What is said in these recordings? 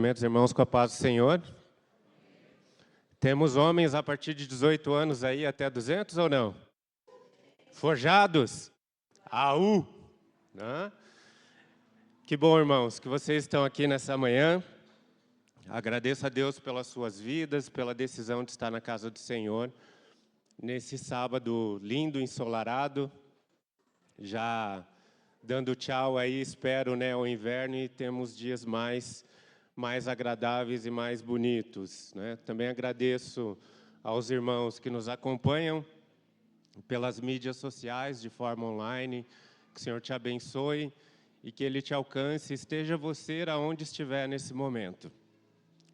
Cumprimentos, irmãos, com a paz do Senhor. Temos homens a partir de 18 anos aí até 200 ou não? Forjados? Aú! Né? Que bom, irmãos, que vocês estão aqui nessa manhã. Agradeço a Deus pelas suas vidas, pela decisão de estar na casa do Senhor, nesse sábado lindo, ensolarado, já dando tchau aí, espero, né, ao inverno, e temos dias mais agradáveis e mais bonitos, né? Também agradeço aos irmãos que nos acompanham pelas mídias sociais, de forma online. Que o Senhor te abençoe e que Ele te alcance, esteja você aonde estiver nesse momento.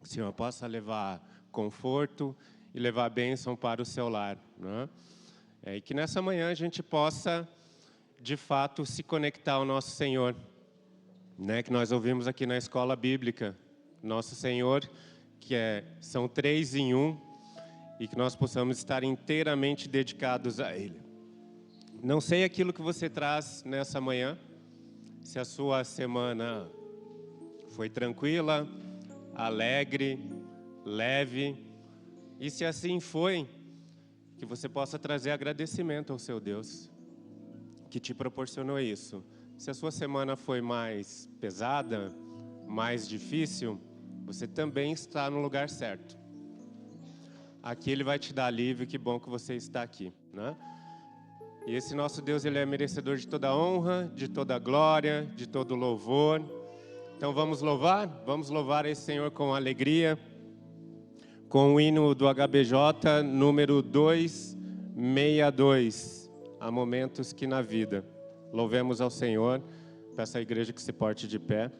Que o Senhor possa levar conforto e levar bênção para o seu lar, né? E que nessa manhã a gente possa, de fato, se conectar ao nosso Senhor, né? Que nós ouvimos aqui na escola bíblica, nosso Senhor, que são 3 em 1, e que nós possamos estar inteiramente dedicados a Ele. Não sei aquilo que você traz nessa manhã, se a sua semana foi tranquila, alegre, leve, e se assim foi, que você possa trazer agradecimento ao seu Deus, que te proporcionou isso. Se a sua semana foi mais pesada, mais difícil, você também está no lugar certo. Aqui Ele vai te dar alívio, que bom que você está aqui, né? E esse nosso Deus, Ele é merecedor de toda honra, de toda glória, de todo louvor. Então vamos louvar esse Senhor com alegria, com o hino do HBJ, número 262, Há Momentos que na Vida. Louvemos ao Senhor, peço à igreja que se porte de pé.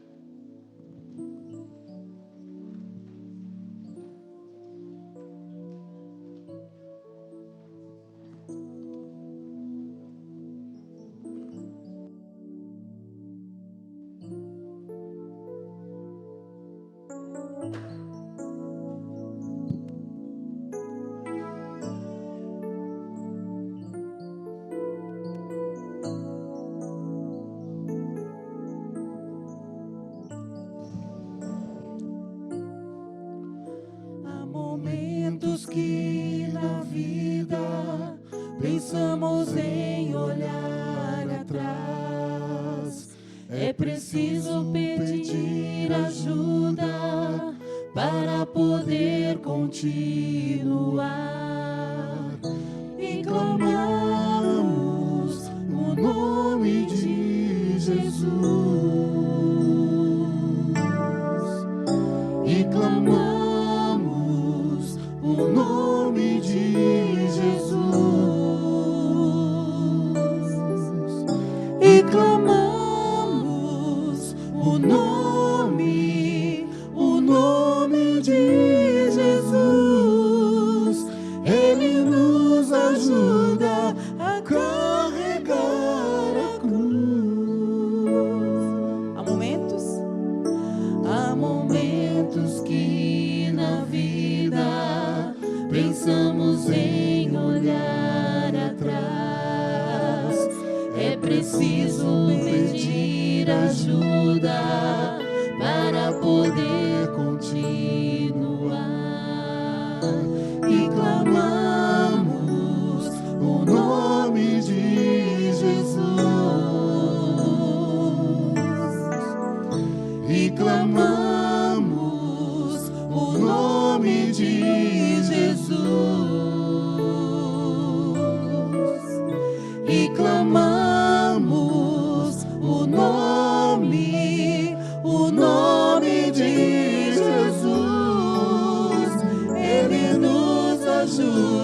Que na vida pensamos em olhar atrás, é preciso pedir ajuda para poder continuar. E clamamos o nome de Jesus, e clamamos o nome de Jesus, e clamamos o nome de Jesus. Ele nos ajuda a carregar a cruz. Há momentos que na vida pensamos em olhar atrás, é preciso pedir ajuda para poder continuar. E clamamos o nome de Jesus, e clamamos o nome de Jesus, e clamamos o nome de Jesus. Ele nos ajuda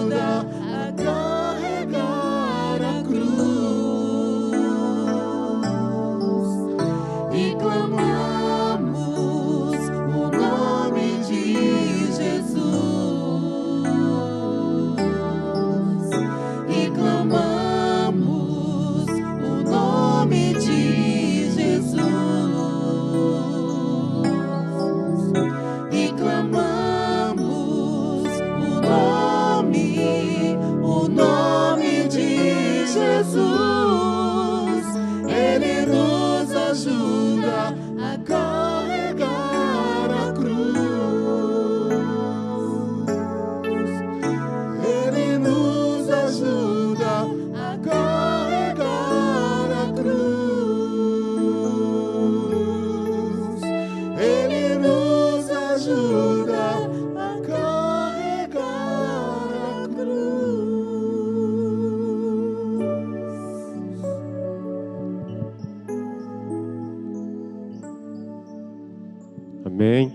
Amém.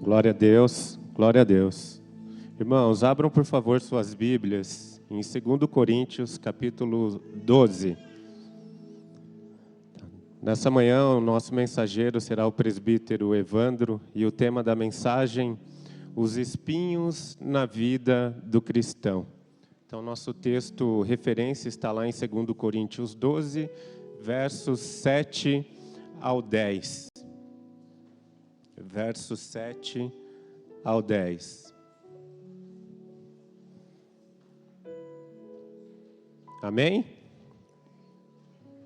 Glória a Deus, glória a Deus. Irmãos, abram por favor suas Bíblias em 2 Coríntios, capítulo 12. Nessa manhã, o nosso mensageiro será o presbítero Evandro, e o tema da mensagem, os espinhos na vida do cristão. Então, nosso texto referência está lá em 2 Coríntios 12, versos 7 ao 10. Versos 7 ao 10. Amém?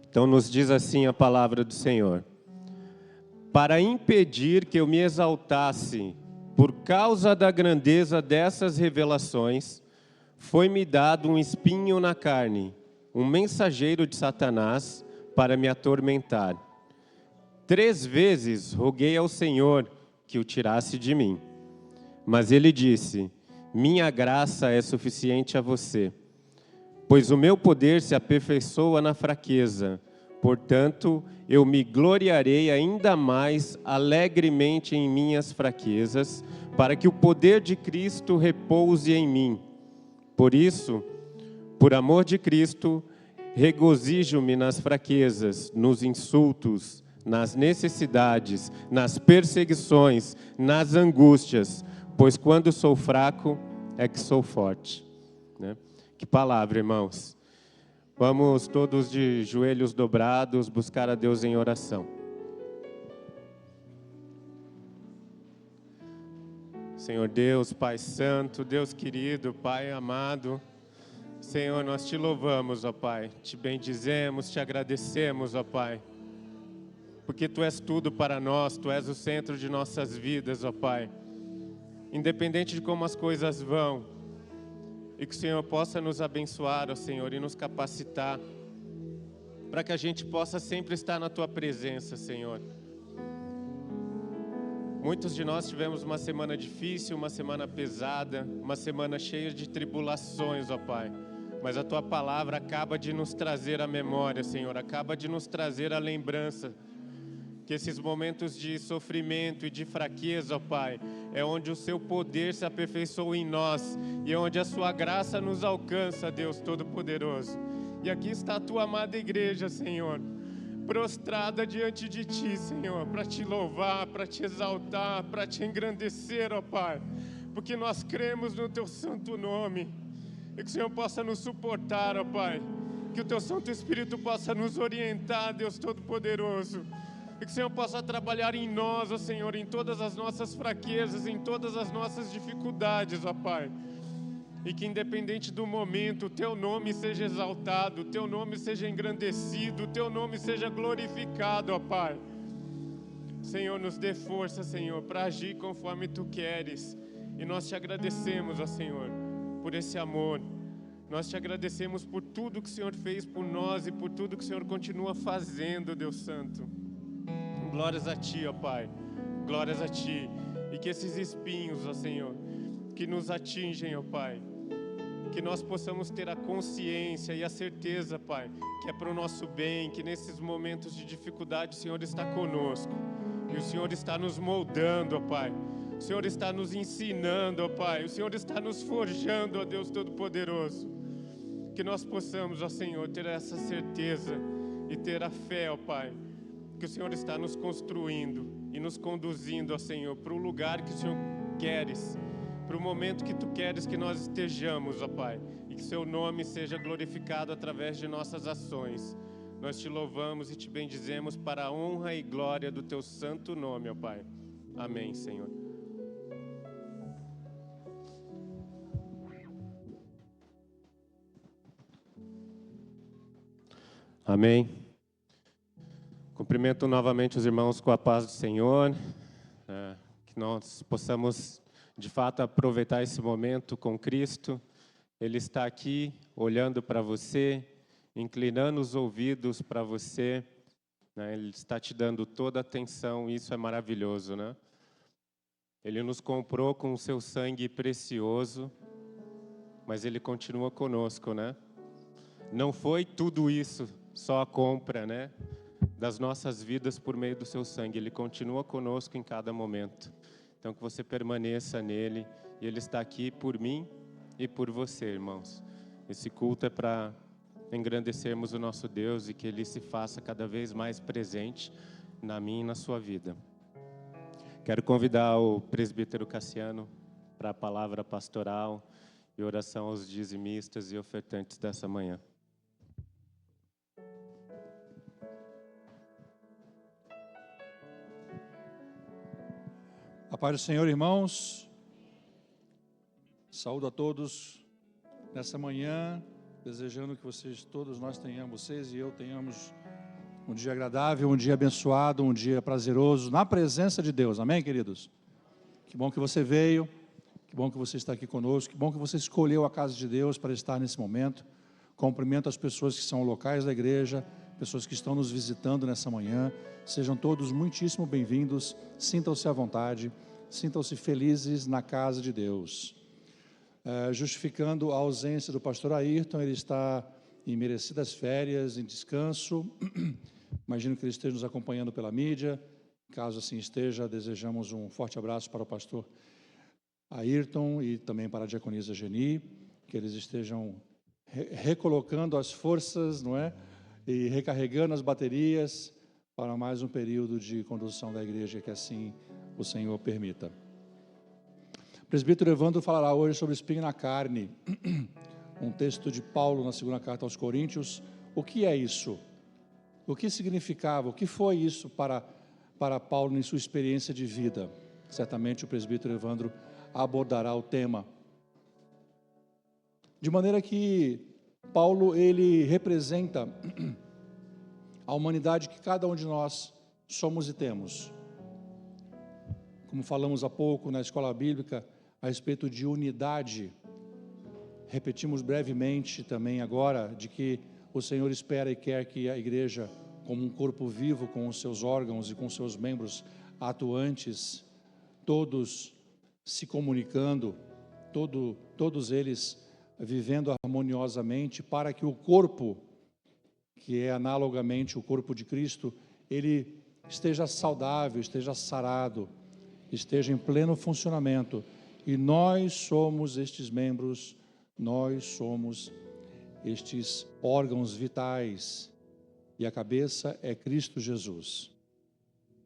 Então nos diz assim a palavra do Senhor: para impedir que eu me exaltasse por causa da grandeza dessas revelações, foi-me dado um espinho na carne, um mensageiro de Satanás para me atormentar. 3 vezes roguei ao Senhor que o tirasse de mim. Mas ele disse: minha graça é suficiente a você, pois o meu poder se aperfeiçoa na fraqueza. Portanto, eu me gloriarei ainda mais alegremente em minhas fraquezas, para que o poder de Cristo repouse em mim. Por isso, por amor de Cristo, regozijo-me nas fraquezas, nos insultos, nas necessidades, nas perseguições, nas angústias, pois quando sou fraco é que sou forte. Né? Que palavra, irmãos. Vamos todos de joelhos dobrados buscar a Deus em oração. Senhor Deus, Pai Santo, Deus querido, Pai amado, Senhor, nós te louvamos, ó Pai, te bendizemos, te agradecemos, ó Pai, porque Tu és tudo para nós, Tu és o centro de nossas vidas, ó Pai. Independente de como as coisas vão, e que o Senhor possa nos abençoar, ó Senhor, e nos capacitar, para que a gente possa sempre estar na Tua presença, Senhor. Muitos de nós tivemos uma semana difícil, uma semana pesada, uma semana cheia de tribulações, ó Pai. Mas a Tua palavra acaba de nos trazer a memória, Senhor, acaba de nos trazer a lembrança que esses momentos de sofrimento e de fraqueza, ó Pai, é onde o Seu poder se aperfeiçoa em nós e é onde a Sua graça nos alcança, Deus Todo-Poderoso. E aqui está a Tua amada igreja, Senhor, prostrada diante de Ti, Senhor, para Te louvar, para Te exaltar, para Te engrandecer, ó Pai, porque nós cremos no Teu santo nome, e que o Senhor possa nos suportar, ó Pai, que o Teu Santo Espírito possa nos orientar, Deus Todo-Poderoso, e que o Senhor possa trabalhar em nós, ó Senhor, em todas as nossas fraquezas, em todas as nossas dificuldades, ó Pai. E que independente do momento, o Teu nome seja exaltado, o Teu nome seja engrandecido, o Teu nome seja glorificado, ó Pai. Senhor, nos dê força, Senhor, para agir conforme Tu queres. E nós Te agradecemos, ó Senhor, por esse amor. Nós Te agradecemos por tudo que o Senhor fez por nós e por tudo que o Senhor continua fazendo, Deus Santo. Glórias a Ti, ó Pai, glórias a Ti, e que esses espinhos, ó Senhor, que nos atingem, ó Pai, que nós possamos ter a consciência e a certeza, Pai, que é para o nosso bem, que nesses momentos de dificuldade o Senhor está conosco, e o Senhor está nos moldando, ó Pai, o Senhor está nos ensinando, ó Pai, o Senhor está nos forjando, ó Deus Todo-Poderoso, que nós possamos, ó Senhor, ter essa certeza e ter a fé, ó Pai, que o Senhor está nos construindo e nos conduzindo, ó Senhor, para o lugar que o Senhor queres, para o momento que Tu queres que nós estejamos, ó Pai, e que Seu nome seja glorificado através de nossas ações. Nós Te louvamos e Te bendizemos para a honra e glória do Teu santo nome, ó Pai. Amém, Senhor. Amém. Cumprimento novamente os irmãos com a paz do Senhor, que nós possamos, de fato, aproveitar esse momento com Cristo. Ele está aqui, olhando para você, inclinando os ouvidos para você, né? Ele está te dando toda a atenção, isso é maravilhoso, né? Ele nos comprou com o Seu sangue precioso, mas Ele continua conosco, né? Não foi tudo isso, só a compra, né? das nossas vidas por meio do seu sangue. Ele continua conosco em cada momento. Então, que você permaneça nele, e ele está aqui por mim e por você, irmãos. Esse culto é para engrandecermos o nosso Deus e que ele se faça cada vez mais presente na minha e na sua vida. Quero convidar o presbítero Cassiano para a palavra pastoral e oração aos dizimistas e ofertantes dessa manhã. A paz do Senhor, irmãos. Saúdo a todos nessa manhã, desejando que todos nós tenhamos, vocês e eu tenhamos um dia agradável, um dia abençoado, um dia prazeroso, na presença de Deus. Amém, queridos? Que bom que você veio, que bom que você está aqui conosco, que bom que você escolheu a casa de Deus para estar nesse momento. Cumprimento as pessoas que são locais da igreja, pessoas que estão nos visitando nessa manhã. Sejam todos muitíssimo bem-vindos, sintam-se à vontade, sintam-se felizes na casa de Deus. Justificando a ausência do pastor Ayrton, ele está em merecidas férias, em descanso. Imagino que ele esteja nos acompanhando pela mídia. Caso assim esteja, desejamos um forte abraço para o pastor Ayrton e também para a diaconisa Geni, que eles estejam recolocando as forças, não é? E recarregando as baterias para mais um período de condução da igreja, que assim o Senhor permita. O presbítero Evandro falará hoje sobre espinho na carne, um texto de Paulo na segunda carta aos Coríntios. O que é isso? O que significava? O que foi isso para Paulo em sua experiência de vida? Certamente o presbítero Evandro abordará o tema. De maneira que Paulo, ele representa a humanidade que cada um de nós somos e temos. Como falamos há pouco na escola bíblica, a respeito de unidade, repetimos brevemente também agora, de que o Senhor espera e quer que a igreja, como um corpo vivo, com os seus órgãos e com os seus membros atuantes, todos se comunicando, todos eles vivendo harmoniosamente, para que o corpo, que é analogamente o corpo de Cristo, ele esteja saudável, esteja sarado, esteja em pleno funcionamento. E nós somos estes membros, nós somos estes órgãos vitais, e a cabeça é Cristo Jesus.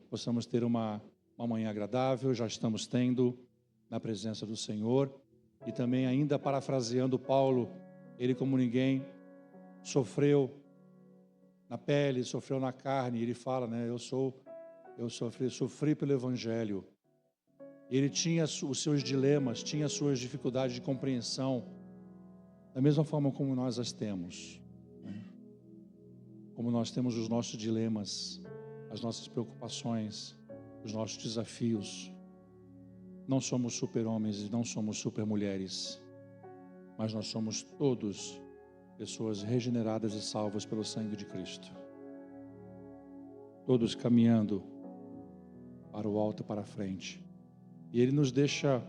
Possamos ter uma manhã agradável, já estamos tendo na presença do Senhor, e também ainda parafraseando Paulo, ele como ninguém sofreu na pele, sofreu na carne. Ele fala, né, eu sofri pelo Evangelho. Ele tinha os seus dilemas, tinha as suas dificuldades de compreensão, da mesma forma como nós as temos, né? Como nós temos os nossos dilemas, as nossas preocupações, os nossos desafios. Não somos super-homens e não somos super-mulheres, mas nós somos todos pessoas regeneradas e salvas pelo sangue de Cristo. Todos caminhando para o alto e para a frente. E ele nos deixa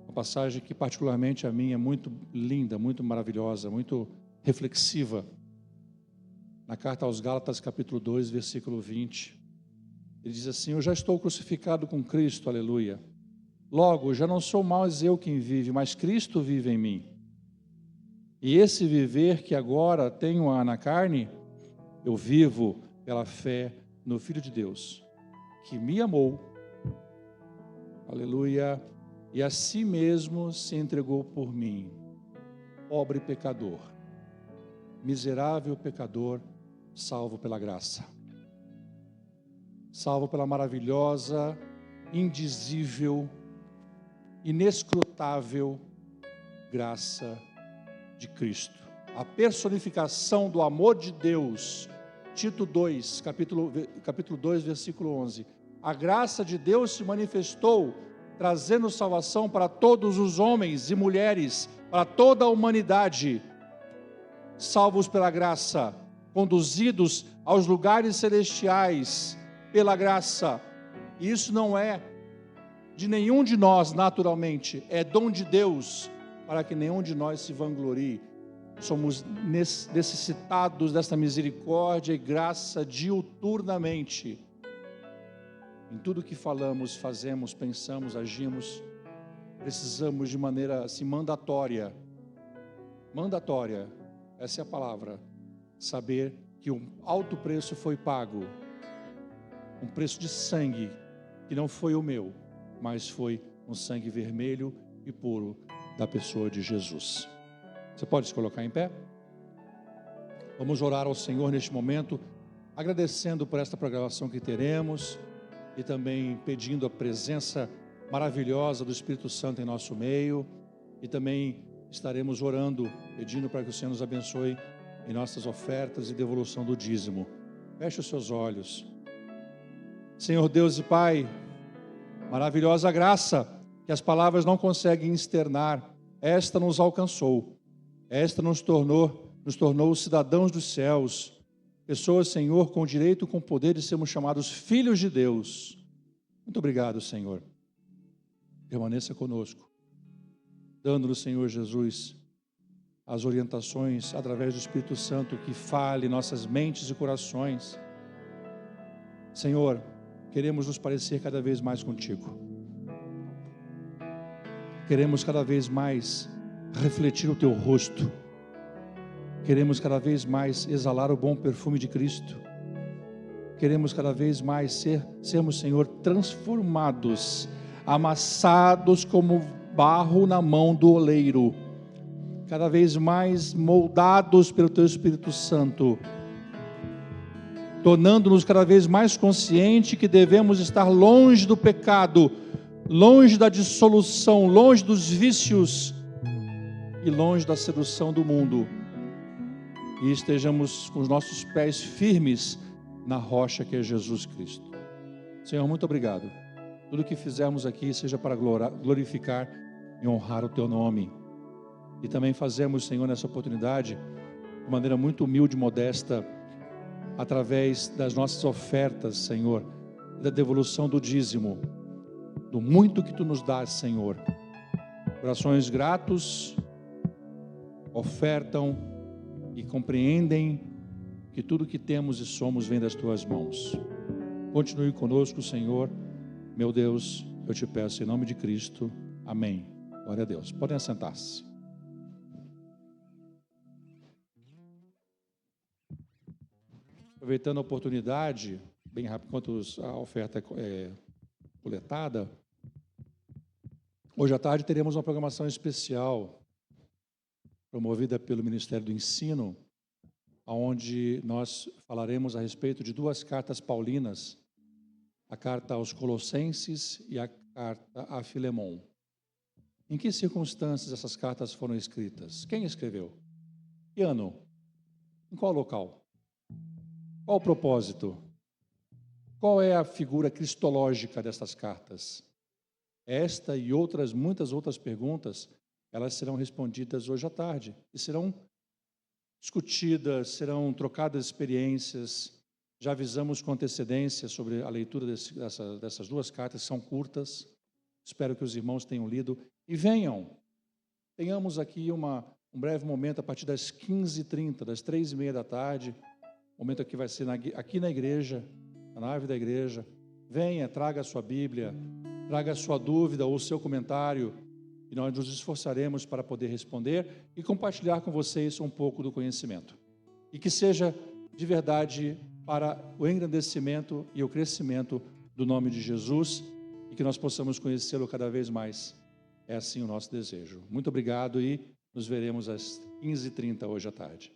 uma passagem que particularmente a mim é muito linda, muito maravilhosa, muito reflexiva. Na carta aos Gálatas, capítulo 2, versículo 20. Ele diz assim: eu já estou crucificado com Cristo, aleluia. Logo, já não sou mais eu quem vive, mas Cristo vive em mim. E esse viver que agora tenho na carne, eu vivo pela fé no Filho de Deus, que me amou, aleluia, e a si mesmo se entregou por mim, pobre pecador, miserável pecador, salvo pela graça, salvo pela maravilhosa, indizível, inescrutável graça de Cristo, a personificação do amor de Deus. Tito 2, capítulo 2, versículo 11. A graça de Deus se manifestou, trazendo salvação para todos os homens e mulheres, para toda a humanidade, salvos pela graça, conduzidos aos lugares celestiais pela graça. E isso não é de nenhum de nós naturalmente, é dom de Deus, para que nenhum de nós se vanglorie. somos necessitados desta misericórdia e graça diuturnamente. Em tudo que falamos, fazemos, pensamos, agimos, precisamos de maneira assim mandatória, essa é a palavra, saber que um alto preço foi pago, um preço de sangue, que não foi o meu, mas foi um sangue vermelho e puro da pessoa de Jesus. Você pode se colocar em pé? Vamos orar ao Senhor neste momento, agradecendo por esta programação que teremos e também pedindo a presença maravilhosa do Espírito Santo em nosso meio, e também estaremos orando, pedindo para que o Senhor nos abençoe em nossas ofertas e devolução do dízimo. Feche os seus olhos. Senhor Deus e Pai, maravilhosa graça que as palavras não conseguem externar, esta nos alcançou, esta nos tornou cidadãos dos céus, pessoas, Senhor, com direito, com poder de sermos chamados filhos de Deus. Muito obrigado, Senhor. Permaneça conosco, dando-nos, Senhor Jesus, as orientações através do Espírito Santo que fale nossas mentes e corações. Senhor, queremos nos parecer cada vez mais contigo. Queremos cada vez mais refletir o teu rosto. Queremos cada vez mais exalar o bom perfume de Cristo. Queremos cada vez mais sermos, Senhor, transformados, amassados como barro na mão do oleiro, cada vez mais moldados pelo teu Espírito Santo, tornando-nos cada vez mais conscientes que devemos estar longe do pecado, longe da dissolução, longe dos vícios e longe da sedução do mundo, e estejamos com os nossos pés firmes na rocha que é Jesus Cristo. Senhor, muito obrigado. Tudo que fizermos aqui seja para glorificar e honrar o teu nome. E também fazemos, Senhor, nessa oportunidade, de maneira muito humilde e modesta, através das nossas ofertas, Senhor, da devolução do dízimo, do muito que tu nos dás, Senhor. Corações gratos ofertam e compreendem que tudo que temos e somos vem das tuas mãos. Continue conosco, Senhor, meu Deus, eu te peço em nome de Cristo, amém. Glória a Deus. Podem assentar-se. Aproveitando a oportunidade, bem rápido, enquanto a oferta é coletada, hoje à tarde teremos uma programação especial promovida pelo Ministério do Ensino, onde nós falaremos a respeito de duas cartas paulinas, a carta aos Colossenses e a carta a Filemon. Em que circunstâncias essas cartas foram escritas? Quem escreveu? Que ano? Em qual local? Qual o propósito? Qual é a figura cristológica dessas cartas? Esta e muitas outras perguntas, elas serão respondidas hoje à tarde e serão discutidas, serão trocadas experiências. Já avisamos com antecedência sobre a leitura dessas duas cartas, que são curtas. Espero que os irmãos tenham lido e venham. Tenhamos aqui um breve momento a partir das 15h30, das 3h30 da tarde. O momento aqui vai ser aqui na igreja, na nave da igreja. Venha, traga a sua Bíblia, traga a sua dúvida ou o seu comentário, e nós nos esforçaremos para poder responder e compartilhar com vocês um pouco do conhecimento. E que seja de verdade para o engrandecimento e o crescimento do nome de Jesus, e que nós possamos conhecê-lo cada vez mais. É assim o nosso desejo. Muito obrigado e nos veremos às 15h30 hoje à tarde.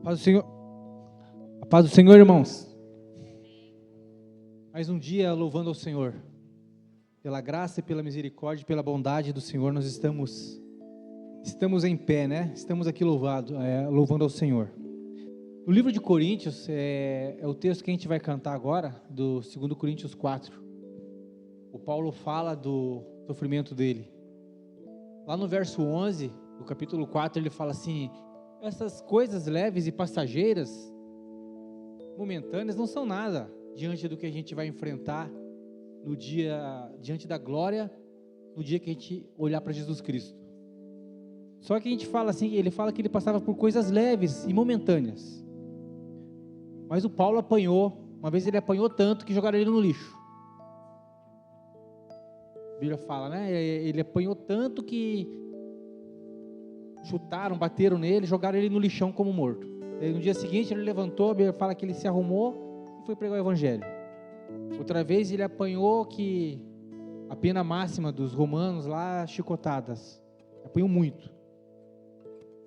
Paz do Senhor. A paz do Senhor, irmãos. Mais um dia louvando ao Senhor. Pela graça e pela misericórdia e pela bondade do Senhor, nós estamos em pé, né? Estamos aqui louvando ao Senhor. O livro de Coríntios é o texto que a gente vai cantar agora, do 2 Coríntios 4. O Paulo fala do sofrimento dele. Lá no verso 11, do capítulo 4, ele fala assim: essas coisas leves e passageiras, momentâneas, não são nada diante do que a gente vai enfrentar no dia, diante da glória, no dia que a gente olhar para Jesus Cristo. Só que a gente fala assim, ele fala que ele passava por coisas leves e momentâneas. Mas o Paulo apanhou, uma vez ele apanhou tanto que jogaram ele no lixo. A Bíblia fala, né? Ele apanhou tanto que chutaram, bateram nele, jogaram ele no lixão como morto. E no dia seguinte ele levantou, a Bíblia fala que ele se arrumou e foi pregar o evangelho. Outra vez ele apanhou que a pena máxima dos romanos lá, chicotadas. Apanhou muito.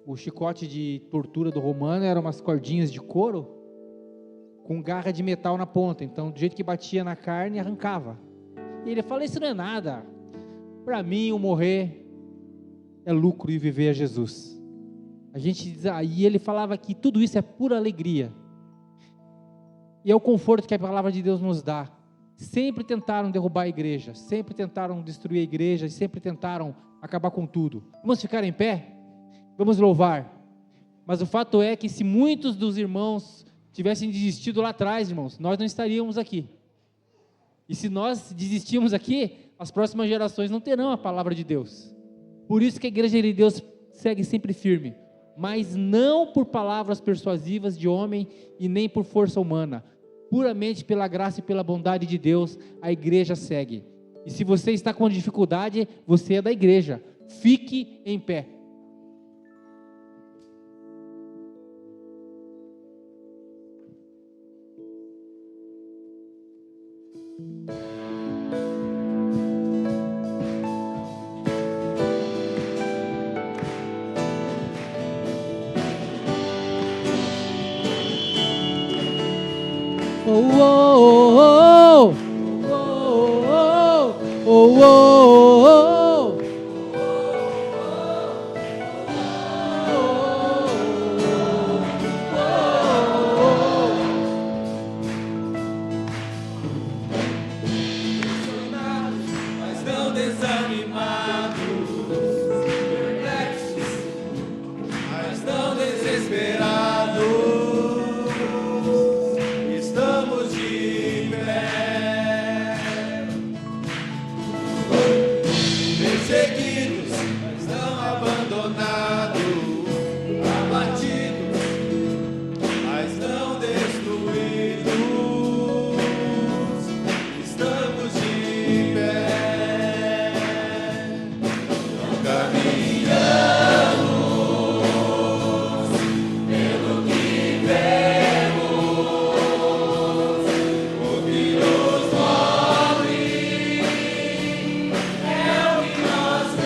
O chicote de tortura do romano eram umas cordinhas de couro com garra de metal na ponta. Então, do jeito que batia na carne, arrancava. E ele fala: isso não é nada. Para mim, o morrer é lucro e viver é Jesus. E ele falava que tudo isso é pura alegria. E é o conforto que a palavra de Deus nos dá. Sempre tentaram derrubar a igreja, sempre tentaram destruir a igreja, sempre tentaram acabar com tudo. Vamos ficar em pé? Vamos louvar. Mas o fato é que se muitos dos irmãos tivessem desistido lá atrás, irmãos, nós não estaríamos aqui. E se nós desistirmos aqui, as próximas gerações não terão a palavra de Deus. Por isso que a igreja de Deus segue sempre firme, mas não por palavras persuasivas de homem e nem por força humana. Puramente pela graça e pela bondade de Deus, a igreja segue. E se você está com dificuldade, você é da igreja. Fique em pé. Nós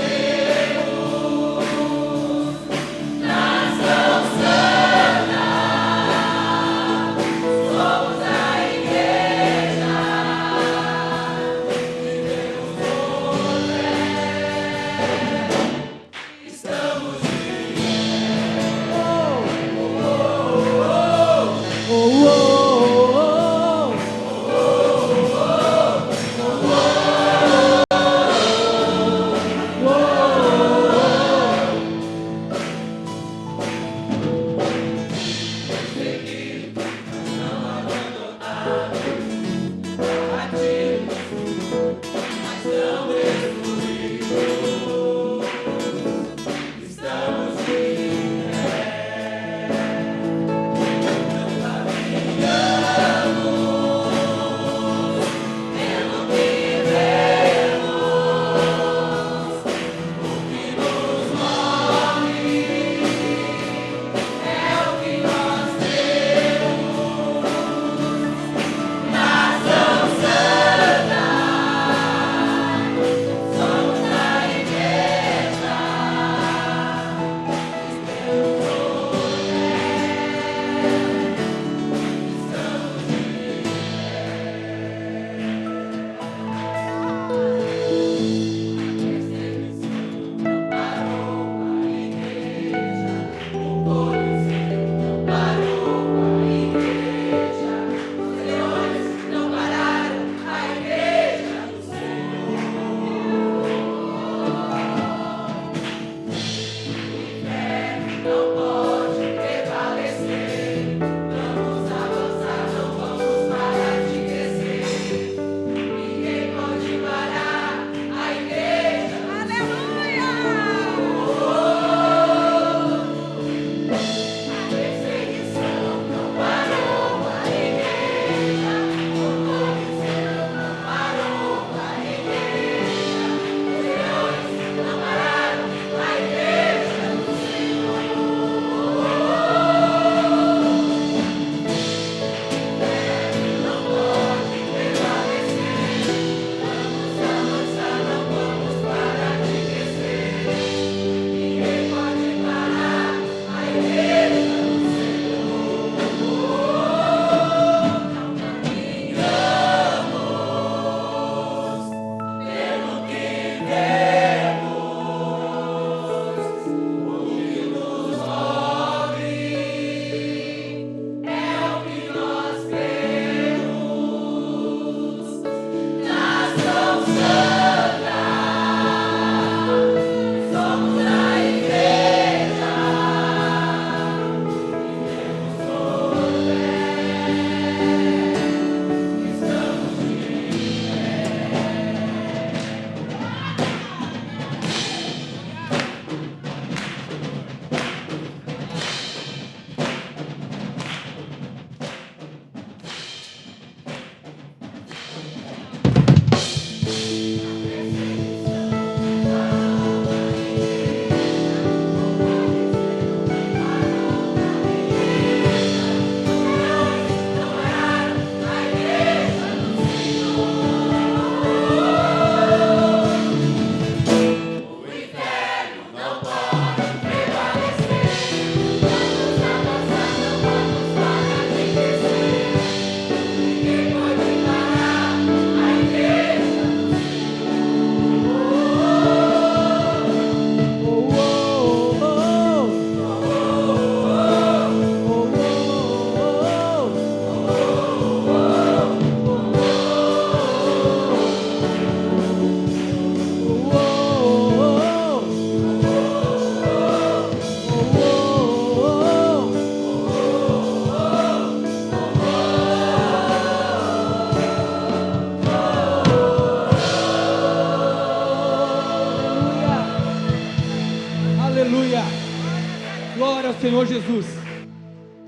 Glória ao Senhor Jesus.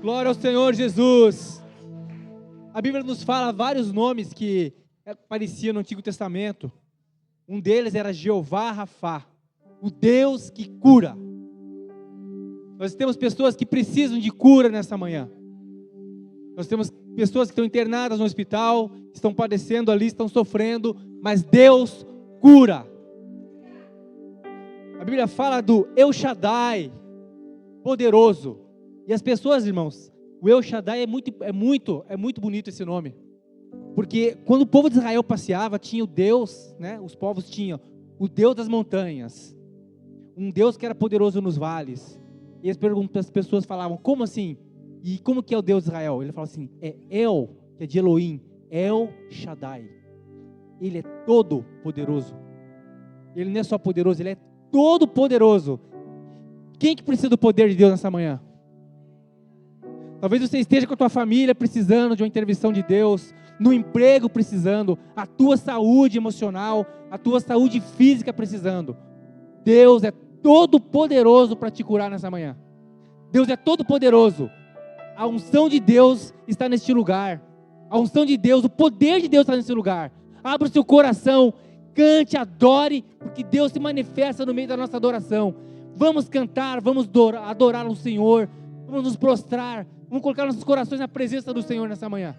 Glória ao Senhor Jesus. A Bíblia nos fala vários nomes que apareciam no Antigo Testamento. Um deles era Jeová Rafá, o Deus que cura. Nós temos pessoas que precisam de cura nessa manhã. Nós temos pessoas que estão internadas no hospital, estão padecendo ali, estão sofrendo, mas Deus cura. A Bíblia fala do El Shaddai, poderoso. E as pessoas, irmãos, o El Shaddai é muito bonito esse nome. Porque quando o povo de Israel passeava, tinha o Deus, né? Os povos tinham o Deus das montanhas, um Deus que era poderoso nos vales. E as pessoas falavam, como assim? E como que é o Deus de Israel? Ele fala assim, é El, que é de Elohim, El Shaddai. Ele é todo poderoso. Ele não é só poderoso, ele é todo poderoso. Quem que precisa do poder de Deus nessa manhã? Talvez você esteja com a tua família precisando de uma intervenção de Deus, no emprego precisando, a tua saúde emocional, a tua saúde física precisando. Deus é todo poderoso para te curar nessa manhã. Deus é todo poderoso. A unção de Deus está neste lugar. A unção de Deus, o poder de Deus está nesse lugar. Abra o seu coração, cante, adore, porque Deus se manifesta no meio da nossa adoração. Vamos cantar, vamos adorar o Senhor, vamos nos prostrar, vamos colocar nossos corações na presença do Senhor nessa manhã.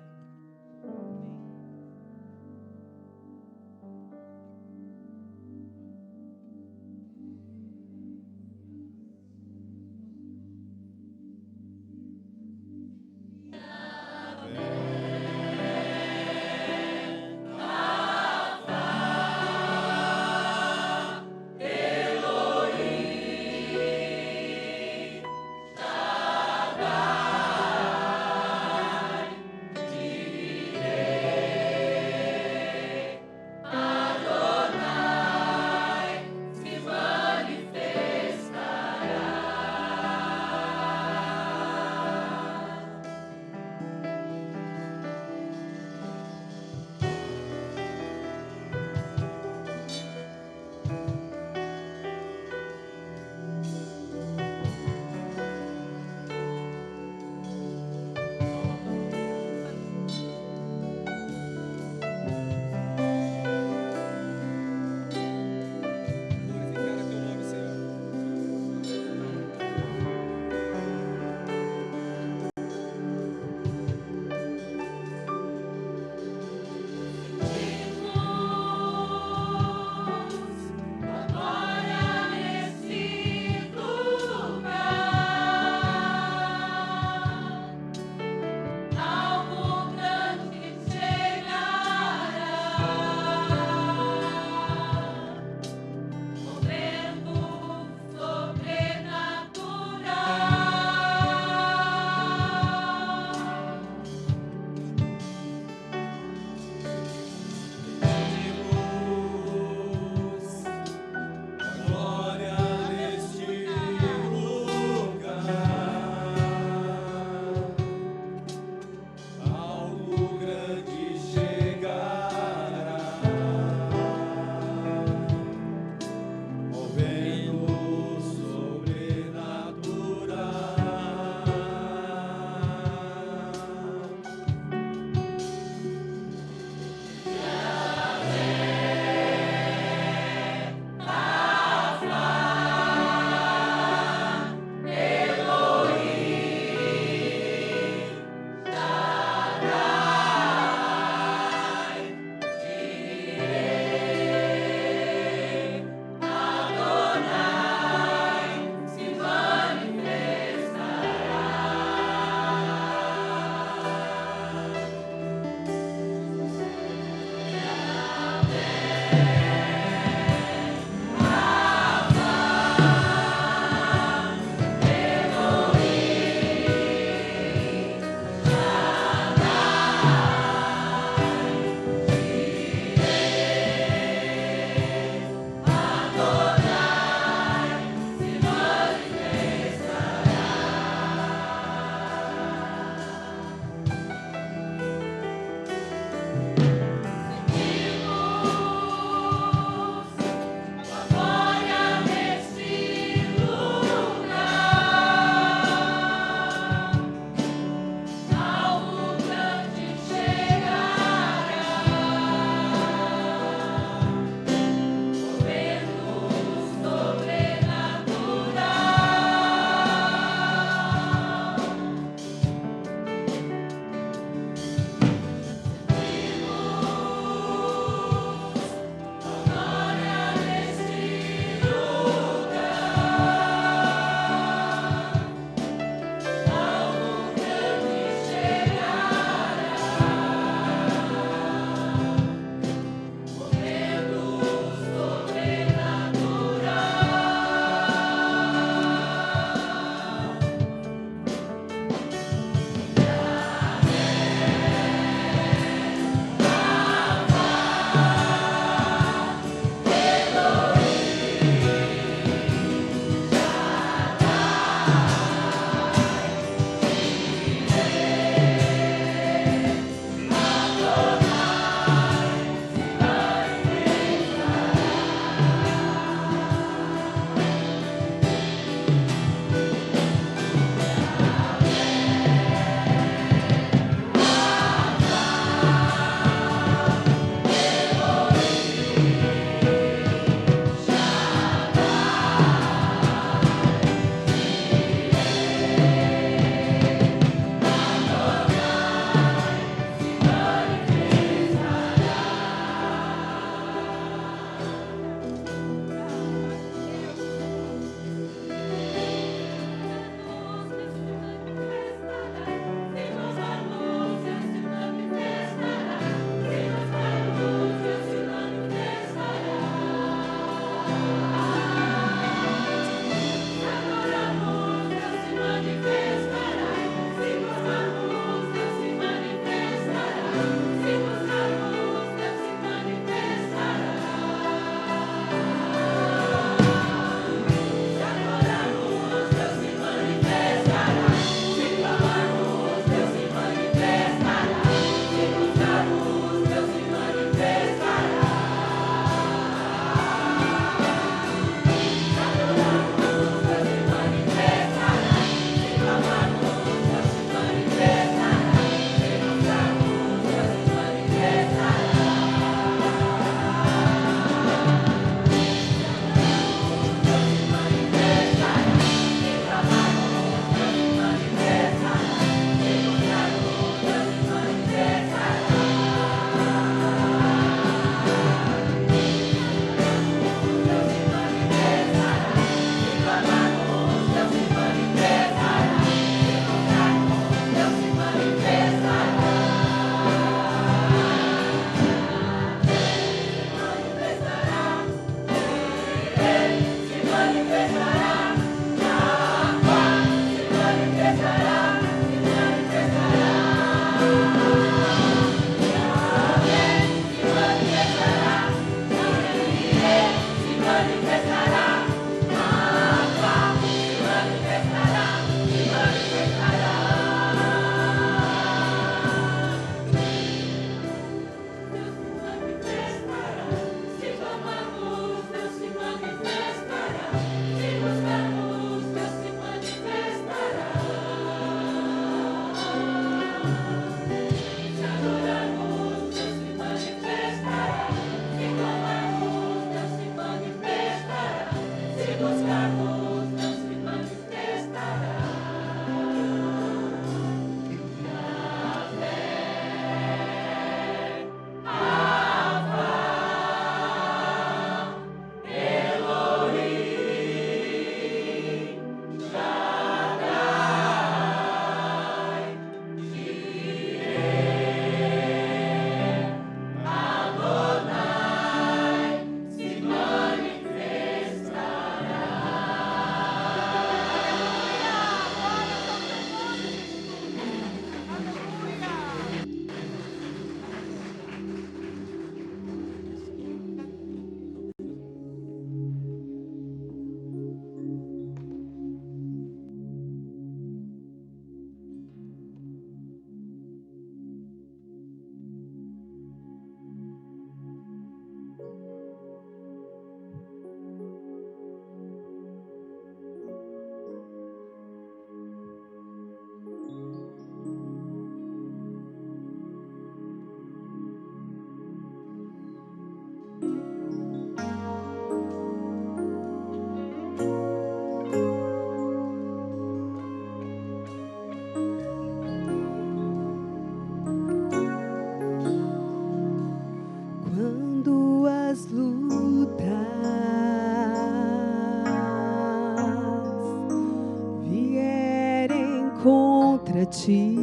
para ti.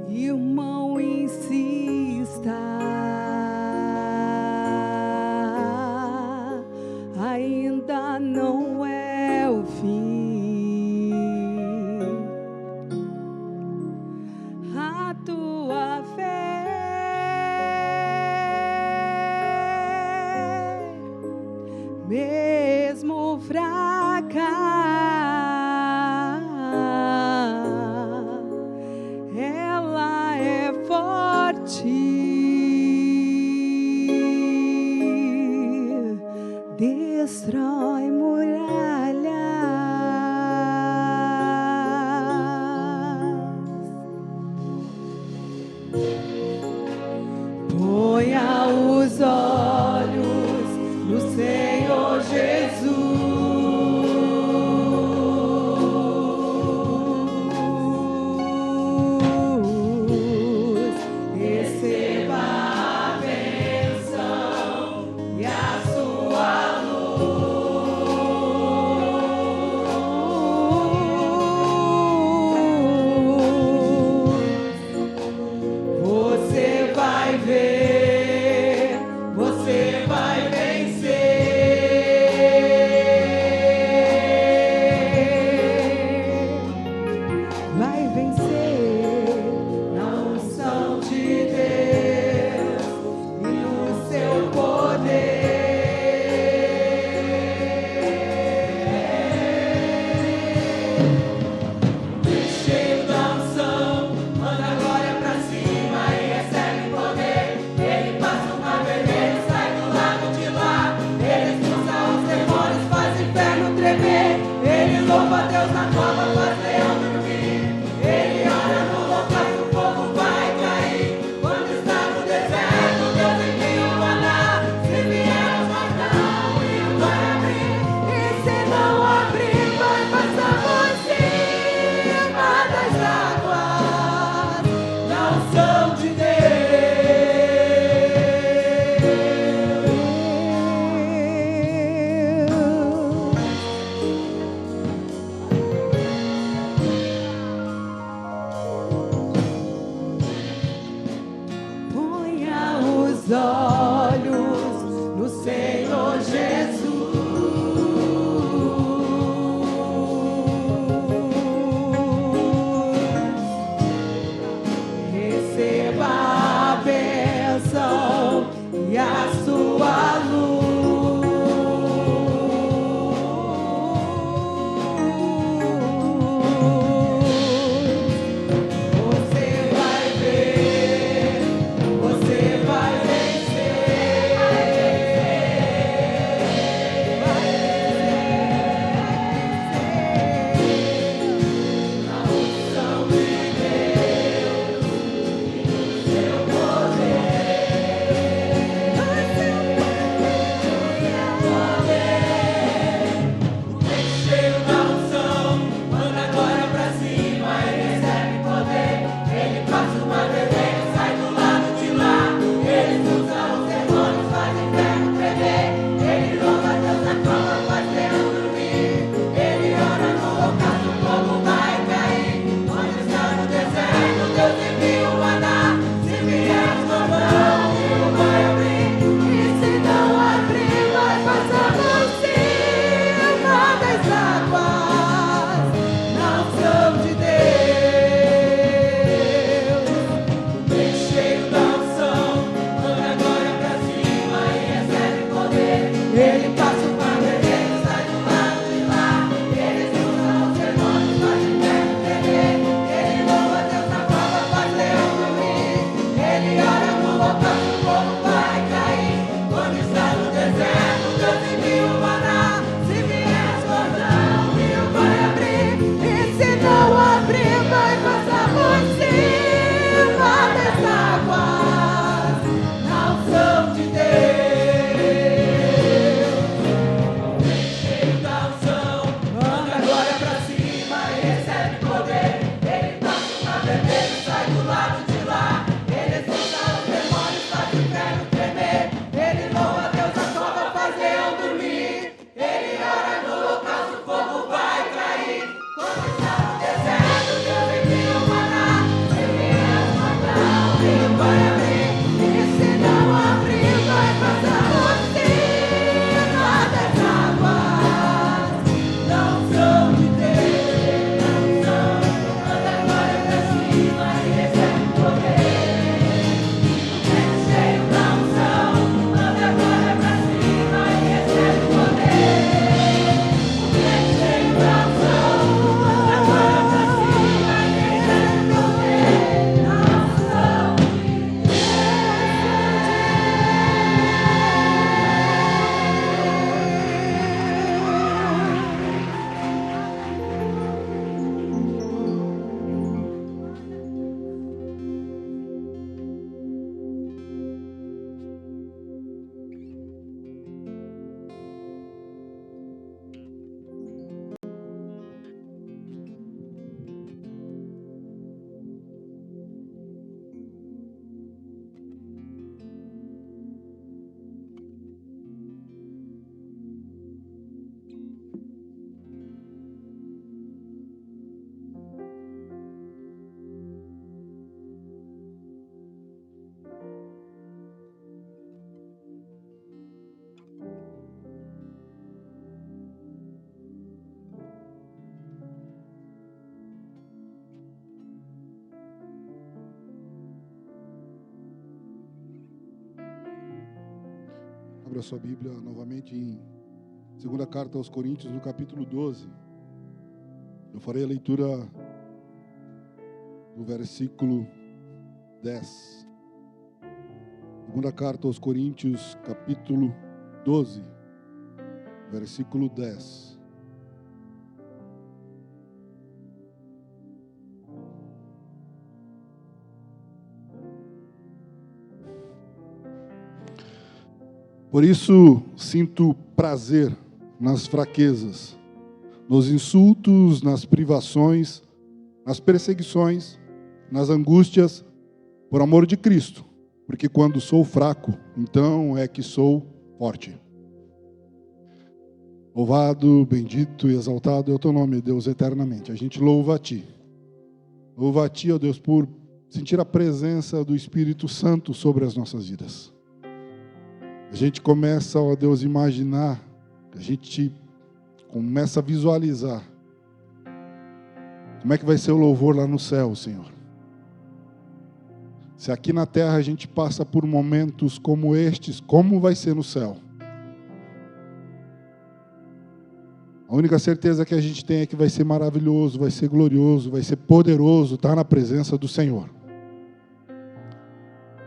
Irmão, insista, ainda não é o fim. A tua fé, mesmo fraca, ela é forte. Destrói muralhas. Ponha os olhos no Senhor Jesus. Receba a bênção e a sua luz. Você vai ver, você vai vencer. Vai vencer na unção de Deus e no seu poder. Cheio da unção, manda a glória pra cima e recebe poder. Ele passa o mar vermelho, sai do lado de lá. Ele expulsa os demônios, faz o inferno tremer. Ele louva a Deus na cova, faz leão dormir. Ele ora no local que o fogo vai cair. Quando está no deserto, Deus envia o maná. Se vier os matar, o rio vai abrir. E se não abrir, vai passar por cima das águas. Na unção de Ponha os olhos no Senhor Jesus. Receba a bênção e a sua luz. Você vai ver, você vai vencer. Abra sua Bíblia novamente em 2ª carta aos Coríntios, no capítulo 12. Eu farei a leitura do versículo 10. 2ª carta aos Coríntios, capítulo 12, versículo 10. Por isso sinto prazer nas fraquezas, nos insultos, nas privações, nas perseguições, nas angústias, por amor de Cristo, porque quando sou fraco, então é que sou forte. Louvado, bendito e exaltado é o teu nome, Deus, eternamente. A gente louva a Ti. Louva a Ti, ó Deus, por sentir a presença do Espírito Santo sobre as nossas vidas. A gente começa, ó Deus, a imaginar, a gente começa a visualizar como é que vai ser o louvor lá no céu, Senhor. Se aqui na terra a gente passa por momentos como estes, como vai ser no céu? A única certeza que a gente tem é que vai ser maravilhoso, vai ser glorioso, vai ser poderoso estar na presença do Senhor.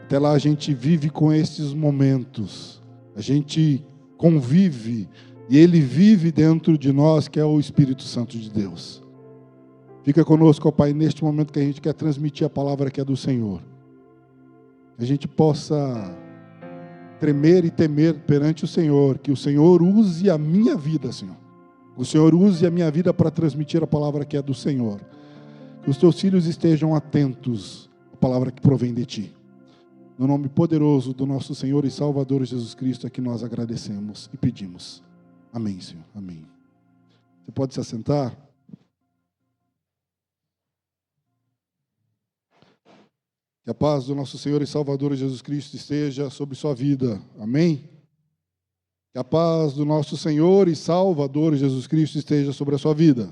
Até lá a gente vive com estes momentos, a gente convive e Ele vive dentro de nós, que é o Espírito Santo de Deus. Fica conosco, ó Pai, neste momento que a gente quer transmitir a palavra que é do Senhor. Que a gente possa tremer e temer perante o Senhor, que o Senhor use a minha vida, Senhor. Que o Senhor use a minha vida para transmitir a palavra que é do Senhor. Que os teus filhos estejam atentos à palavra que provém de Ti. No nome poderoso do nosso Senhor e Salvador Jesus Cristo é que nós agradecemos e pedimos. Amém, Senhor. Amém. Você pode se assentar? Que a paz do nosso Senhor e Salvador Jesus Cristo esteja sobre sua vida. Amém? Que a paz do nosso Senhor e Salvador Jesus Cristo esteja sobre a sua vida.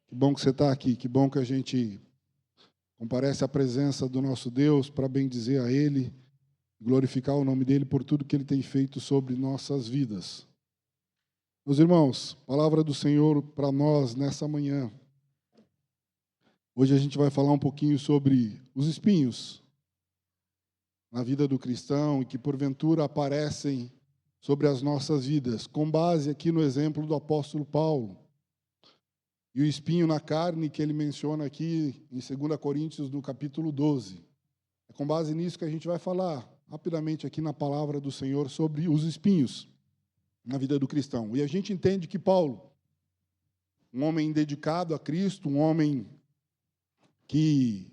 Que bom que você está aqui. Que bom que a gente comparece à presença do nosso Deus para bendizer a Ele, glorificar o nome dEle por tudo que Ele tem feito sobre nossas vidas. Meus irmãos, palavra do Senhor para nós nessa manhã. Hoje a gente vai falar um pouquinho sobre os espinhos na vida do cristão e que porventura aparecem sobre as nossas vidas, com base aqui no exemplo do apóstolo Paulo. E o espinho na carne que ele menciona aqui em 2 Coríntios, no capítulo 12. É com base nisso que a gente vai falar rapidamente aqui na palavra do Senhor sobre os espinhos na vida do cristão. E a gente entende que Paulo, um homem dedicado a Cristo, um homem que,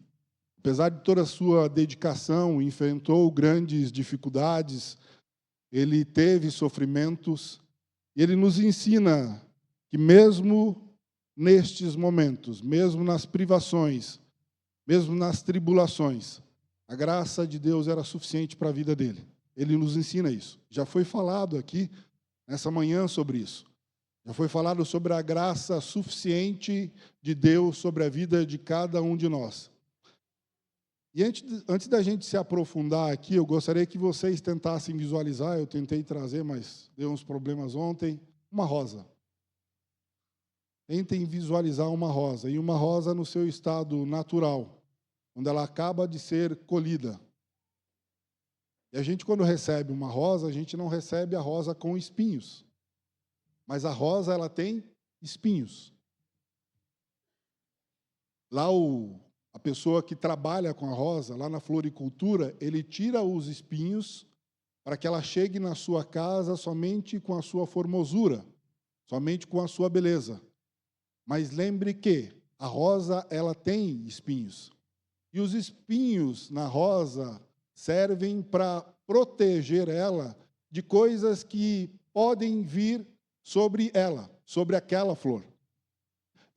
apesar de toda a sua dedicação, enfrentou grandes dificuldades, ele teve sofrimentos, e ele nos ensina que mesmo nestes momentos, mesmo nas privações, mesmo nas tribulações, a graça de Deus era suficiente para a vida dele. Ele nos ensina isso. Já foi falado aqui, nessa manhã, sobre isso. Já foi falado sobre a graça suficiente de Deus sobre a vida de cada um de nós. E antes da gente se aprofundar aqui, eu gostaria que vocês tentassem visualizar, eu tentei trazer, mas deu uns problemas ontem, uma rosa. Tentem visualizar uma rosa, e uma rosa no seu estado natural, quando ela acaba de ser colhida. E a gente, quando recebe uma rosa, a gente não recebe a rosa com espinhos. Mas a rosa, ela tem espinhos. Lá a pessoa que trabalha com a rosa, lá na floricultura, ele tira os espinhos para que ela chegue na sua casa somente com a sua formosura, somente com a sua beleza. Mas lembre que a rosa, ela tem espinhos. E os espinhos na rosa servem para proteger ela de coisas que podem vir sobre ela, sobre aquela flor.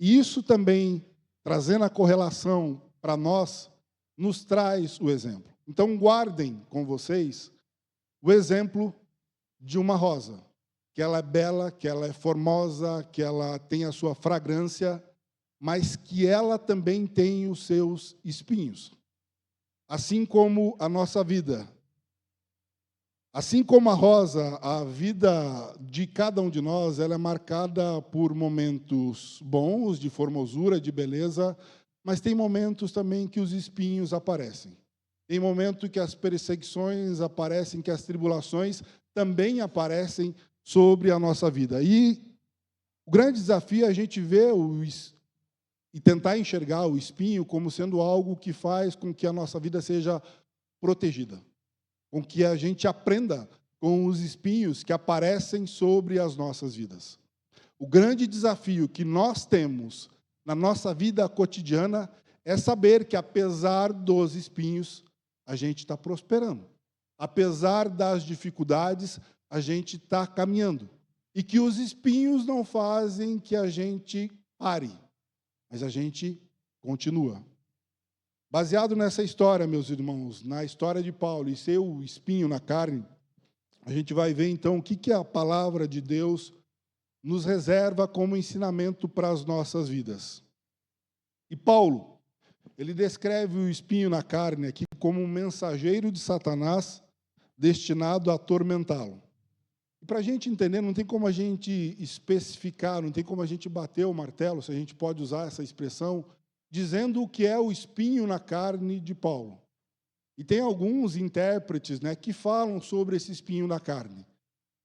E isso também, trazendo a correlação para nós, nos traz o exemplo. Então, guardem com vocês o exemplo de uma rosa, que ela é bela, que ela é formosa, que ela tem a sua fragrância, mas que ela também tem os seus espinhos. Assim como a nossa vida. Assim como a rosa, a vida de cada um de nós, ela é marcada por momentos bons, de formosura, de beleza, mas tem momentos também que os espinhos aparecem. Tem momentos que as perseguições aparecem, que as tribulações também aparecem sobre a nossa vida. E o grande desafio é a gente ver e tentar enxergar o espinho como sendo algo que faz com que a nossa vida seja protegida, com que a gente aprenda com os espinhos que aparecem sobre as nossas vidas. O grande desafio que nós temos na nossa vida cotidiana é saber que, apesar dos espinhos, a gente está prosperando. Apesar das dificuldades, a gente está caminhando. E que os espinhos não fazem que a gente pare, mas a gente continua. Baseado nessa história, meus irmãos, na história de Paulo e seu espinho na carne, a gente vai ver, então, o que a palavra de Deus nos reserva como ensinamento para as nossas vidas. E Paulo, ele descreve o espinho na carne aqui como um mensageiro de Satanás destinado a atormentá-lo. E para a gente entender, não tem como a gente especificar, não tem como a gente bater o martelo, se a gente pode usar essa expressão, dizendo o que é o espinho na carne de Paulo. E tem alguns intérpretes, né, que falam sobre esse espinho na carne.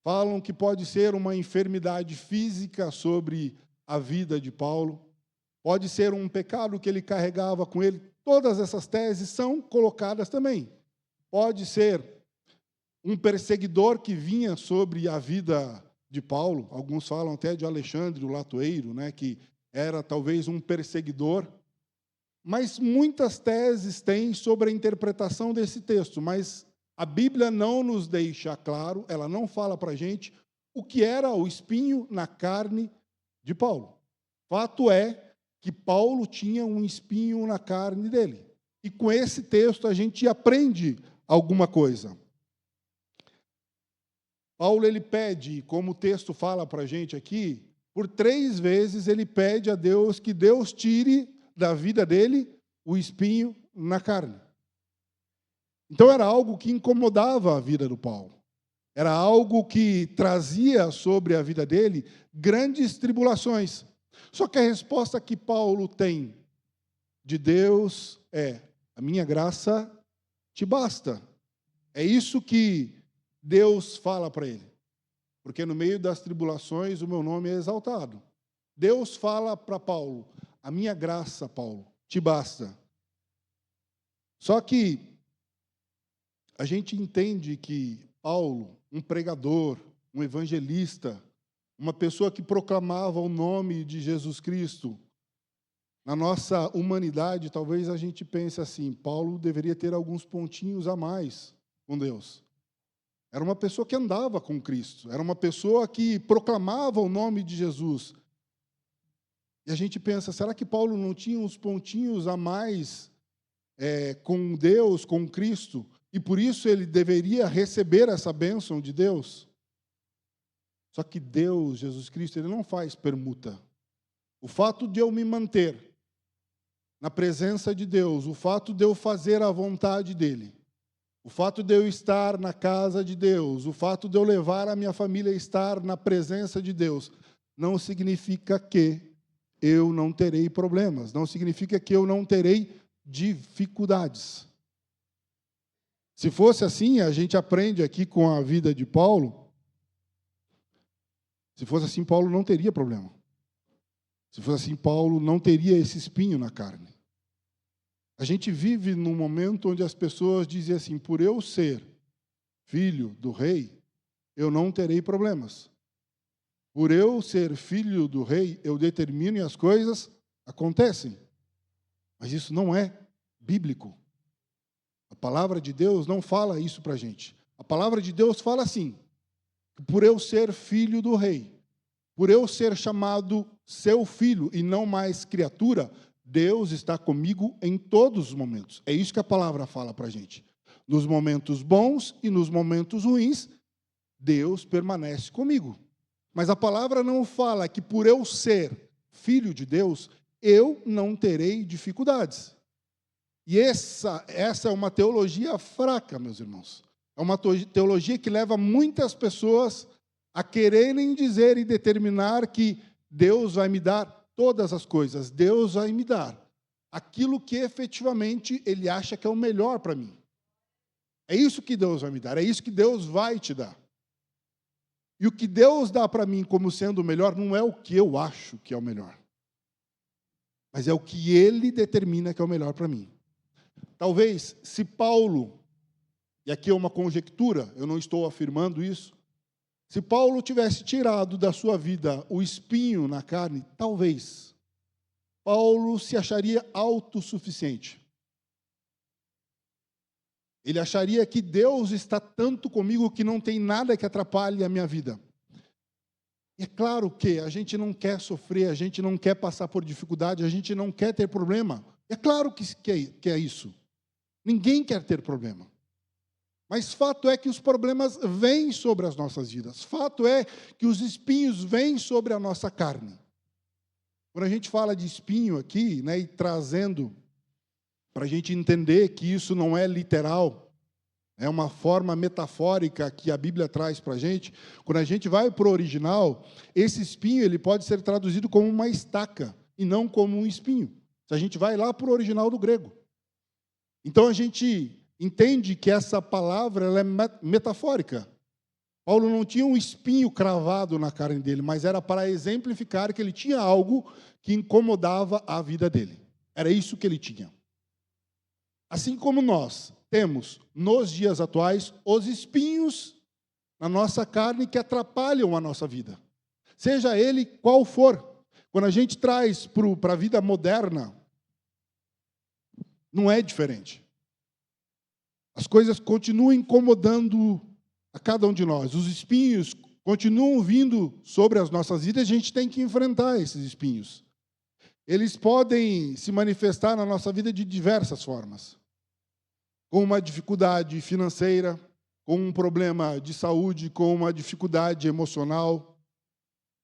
Falam que pode ser uma enfermidade física sobre a vida de Paulo, pode ser um pecado que ele carregava com ele. Todas essas teses são colocadas também. Pode ser um perseguidor que vinha sobre a vida de Paulo. Alguns falam até de Alexandre, o latoeiro, né, que era talvez um perseguidor. Mas muitas teses têm sobre a interpretação desse texto, mas a Bíblia não nos deixa claro, ela não fala para a gente o que era o espinho na carne de Paulo. Fato é que Paulo tinha um espinho na carne dele. E com esse texto a gente aprende alguma coisa. Paulo, ele pede, como o texto fala para a gente aqui, por 3 vezes ele pede a Deus que Deus tire da vida dele o espinho na carne. Então era algo que incomodava a vida do Paulo. Era algo que trazia sobre a vida dele grandes tribulações. Só que a resposta que Paulo tem de Deus é: a minha graça te basta. É isso que Deus fala para ele. Porque no meio das tribulações o meu nome é exaltado. Deus fala para Paulo: a minha graça, Paulo, te basta. Só que a gente entende que Paulo, um pregador, um evangelista, uma pessoa que proclamava o nome de Jesus Cristo, na nossa humanidade, talvez a gente pense assim: Paulo deveria ter alguns pontinhos a mais com Deus. Era uma pessoa que andava com Cristo, era uma pessoa que proclamava o nome de Jesus. E a gente pensa, será que Paulo não tinha uns pontinhos a mais com Deus, com Cristo, e por isso ele deveria receber essa bênção de Deus? Só que Deus, Jesus Cristo, ele não faz permuta. O fato de eu me manter na presença de Deus, o fato de eu fazer a vontade dele, o fato de eu estar na casa de Deus, o fato de eu levar a minha família a estar na presença de Deus, não significa que eu não terei problemas, não significa que eu não terei dificuldades. Se fosse assim, a gente aprende aqui com a vida de Paulo, se fosse assim, Paulo não teria problema. Se fosse assim, Paulo não teria esse espinho na carne. A gente vive num momento onde as pessoas dizem assim: por eu ser filho do rei, eu não terei problemas. Por eu ser filho do rei, eu determino e as coisas acontecem. Mas isso não é bíblico. A palavra de Deus não fala isso para a gente. A palavra de Deus fala assim: por eu ser filho do rei, por eu ser chamado seu filho e não mais criatura, Deus está comigo em todos os momentos. É isso que a palavra fala para a gente. Nos momentos bons e nos momentos ruins, Deus permanece comigo. Mas a palavra não fala que por eu ser filho de Deus, eu não terei dificuldades. E essa é uma teologia fraca, meus irmãos. É uma teologia que leva muitas pessoas a quererem dizer e determinar que Deus vai me dar todas as coisas. Deus vai me dar aquilo que efetivamente Ele acha que é o melhor para mim. É isso que Deus vai me dar, é isso que Deus vai te dar. E o que Deus dá para mim como sendo o melhor não é o que eu acho que é o melhor, mas é o que Ele determina que é o melhor para mim. Talvez, se Paulo, e aqui é uma conjectura, eu não estou afirmando isso, se Paulo tivesse tirado da sua vida o espinho na carne, talvez Paulo se acharia autossuficiente. Ele acharia que Deus está tanto comigo que não tem nada que atrapalhe a minha vida. E é claro que a gente não quer sofrer, a gente não quer passar por dificuldade, a gente não quer ter problema. É claro que é isso. Ninguém quer ter problema. Mas fato é que os problemas vêm sobre as nossas vidas. Fato é que os espinhos vêm sobre a nossa carne. Quando a gente fala de espinho aqui, né, e trazendo para a gente entender que isso não é literal, é uma forma metafórica que a Bíblia traz para a gente, quando a gente vai para o original, esse espinho ele pode ser traduzido como uma estaca e não como um espinho. Se a gente vai lá para o original do grego. Então a gente entende que essa palavra ela é metafórica. Paulo não tinha um espinho cravado na carne dele, mas era para exemplificar que ele tinha algo que incomodava a vida dele. Era isso que ele tinha. Assim como nós temos, nos dias atuais, os espinhos na nossa carne que atrapalham a nossa vida. Seja ele qual for. Quando a gente traz para a vida moderna, não é diferente. As coisas continuam incomodando a cada um de nós. Os espinhos continuam vindo sobre as nossas vidas, a gente tem que enfrentar esses espinhos. Eles podem se manifestar na nossa vida de diversas formas. Com uma dificuldade financeira, com um problema de saúde, com uma dificuldade emocional,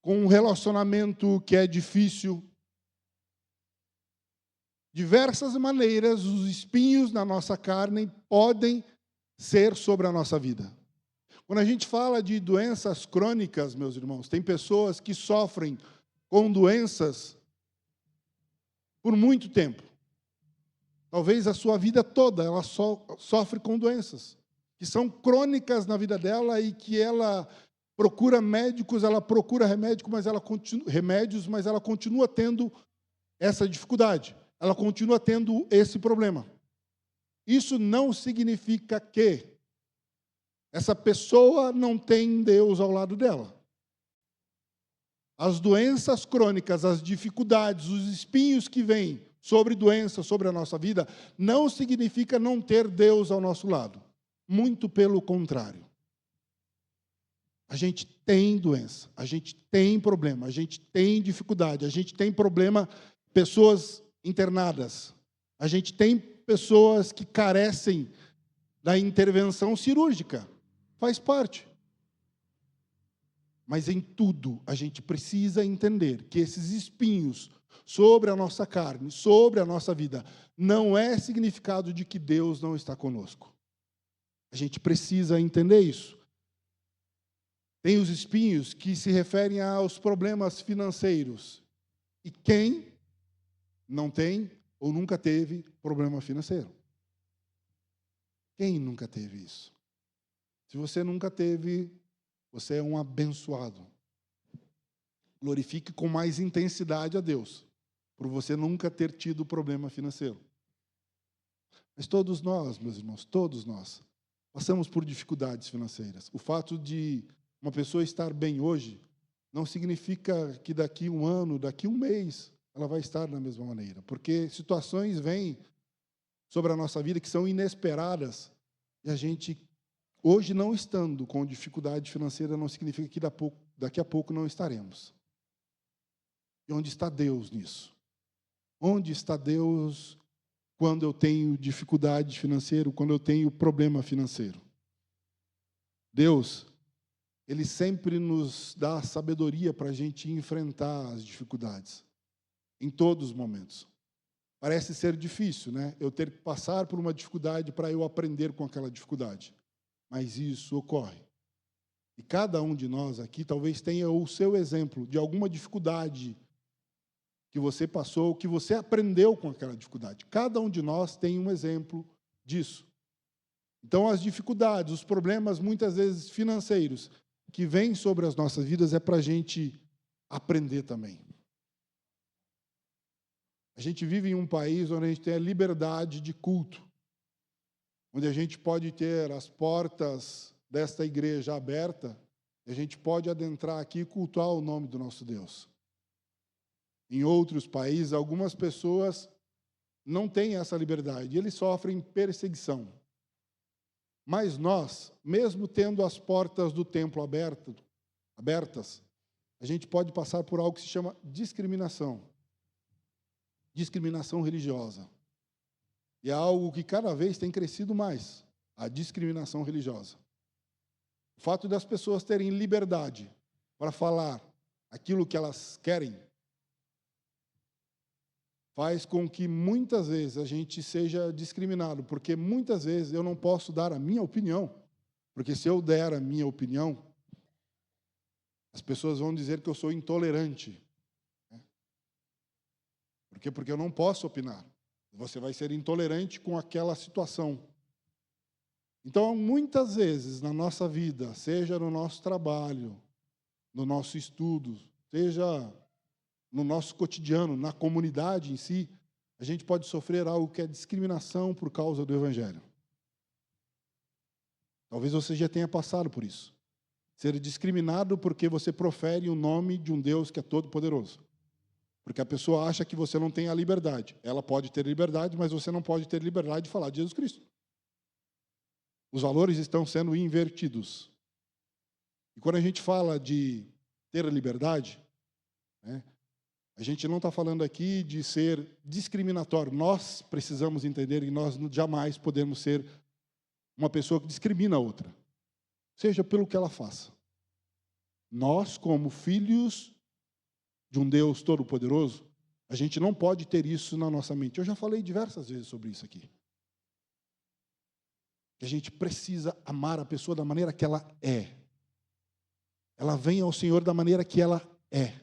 com um relacionamento que é difícil. Diversas maneiras, os espinhos na nossa carne podem ser sobre a nossa vida. Quando a gente fala de doenças crônicas, meus irmãos, tem pessoas que sofrem com doenças por muito tempo. Talvez a sua vida toda ela sofre com doenças que são crônicas na vida dela e que ela procura médicos, ela procura remédios, mas ela continua tendo essa dificuldade. Ela continua tendo esse problema. Isso não significa que essa pessoa não tem Deus ao lado dela. As doenças crônicas, as dificuldades, os espinhos que vêm sobre doenças, sobre a nossa vida, não significa não ter Deus ao nosso lado. Muito pelo contrário. A gente tem doença, a gente tem problema, a gente tem dificuldade, a gente tem problema, pessoas internadas. A gente tem pessoas que carecem da intervenção cirúrgica. Faz parte. Mas em tudo a gente precisa entender que esses espinhos sobre a nossa carne, sobre a nossa vida, não é significado de que Deus não está conosco. A gente precisa entender isso. Tem os espinhos que se referem aos problemas financeiros. E quem não tem ou nunca teve problema financeiro? Quem nunca teve isso? Se você nunca teve, você é um abençoado. Glorifique com mais intensidade a Deus, por você nunca ter tido problema financeiro. Mas todos nós, meus irmãos, todos nós, passamos por dificuldades financeiras. O fato de uma pessoa estar bem hoje não significa que daqui um ano, daqui um mês, ela vai estar da mesma maneira, porque situações vêm sobre a nossa vida que são inesperadas, e a gente, hoje não estando com dificuldade financeira, não significa que daqui a pouco não estaremos. E onde está Deus nisso? Onde está Deus quando eu tenho dificuldade financeira, quando eu tenho problema financeiro? Deus, Ele sempre nos dá sabedoria para a gente enfrentar as dificuldades. Em todos os momentos. Parece ser difícil, né? Eu ter que passar por uma dificuldade para eu aprender com aquela dificuldade. mas isso ocorre. E cada um de nós aqui talvez tenha o seu exemplo de alguma dificuldade que você passou, que você aprendeu com aquela dificuldade. Cada um de nós tem um exemplo disso. Então, as dificuldades, os problemas, muitas vezes financeiros, que vêm sobre as nossas vidas, é para a gente aprender também. A gente vive em um país onde a gente tem a liberdade de culto, onde a gente pode ter as portas desta igreja aberta, e a gente pode adentrar aqui e cultuar o nome do nosso Deus. Em outros países, algumas pessoas não têm essa liberdade, e eles sofrem perseguição. Mas nós, mesmo tendo as portas do templo abertas, a gente pode passar por algo que se chama discriminação. Discriminação religiosa. E é algo que cada vez tem crescido mais, a discriminação religiosa. O fato das pessoas terem liberdade para falar aquilo que elas querem faz com que muitas vezes a gente seja discriminado, porque muitas vezes eu não posso dar a minha opinião, porque se eu der a minha opinião, as pessoas vão dizer que eu sou intolerante. Por quê? Porque eu não posso opinar. Você vai ser intolerante com aquela situação. Então, muitas vezes na nossa vida, seja no nosso trabalho, no nosso estudo, seja no nosso cotidiano, na comunidade em si, a gente pode sofrer algo que é discriminação por causa do Evangelho. Talvez você já tenha passado por isso. Ser discriminado porque você profere o nome de um Deus que é todo-poderoso. Porque a pessoa acha que você não tem a liberdade. Ela pode ter liberdade, mas você não pode ter liberdade de falar de Jesus Cristo. Os valores estão sendo invertidos. E quando a gente fala de ter a liberdade, né, a gente não está falando aqui de ser discriminatório. Nós precisamos entender que nós jamais podemos ser uma pessoa que discrimina a outra, seja pelo que ela faça. Nós, como filhos de um Deus todo-poderoso, a gente não pode ter isso na nossa mente. Eu já falei diversas vezes sobre isso aqui. Que a gente precisa amar a pessoa da maneira que ela é. Ela vem ao Senhor da maneira que ela é.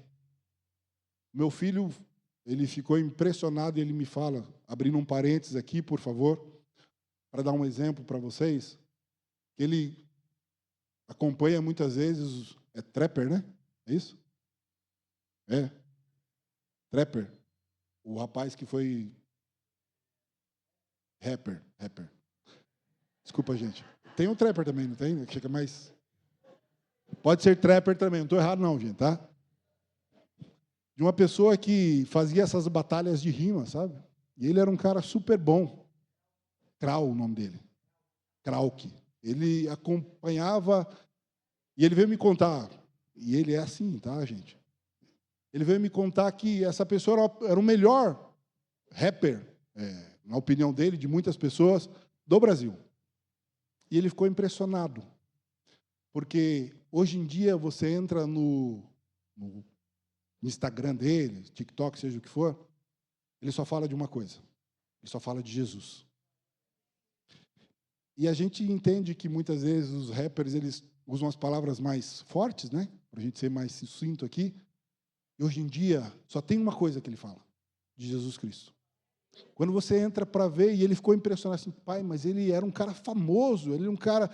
Meu filho, ele ficou impressionado e ele me fala, abrindo um parênteses aqui, por favor, para dar um exemplo para vocês, que ele acompanha muitas vezes, é trapper, né? É isso? É. Trapper. O rapaz que foi rapper. Desculpa, gente. Tem um trapper também, não tem? Chega mais... Pode ser trapper também, não estou errado não, gente, tá? De uma pessoa que fazia essas batalhas de rima, sabe? E ele era um cara super bom. Krau, o nome dele. Krauk. Ele acompanhava, e ele veio me contar, e ele é assim, tá, gente? Ele veio me contar que essa pessoa era o melhor rapper, na opinião dele, de muitas pessoas, do Brasil. E ele ficou impressionado, porque hoje em dia você entra no Instagram dele, TikTok, seja o que for, ele só fala de uma coisa, ele só fala de Jesus. E a gente entende que muitas vezes os rappers, eles usam as palavras mais fortes, né? Para a gente ser mais sucinto aqui. E hoje em dia, só tem uma coisa que ele fala, de Jesus Cristo. Quando você entra para ver, e ele ficou impressionado assim, pai, mas ele era um cara famoso, ele é um cara...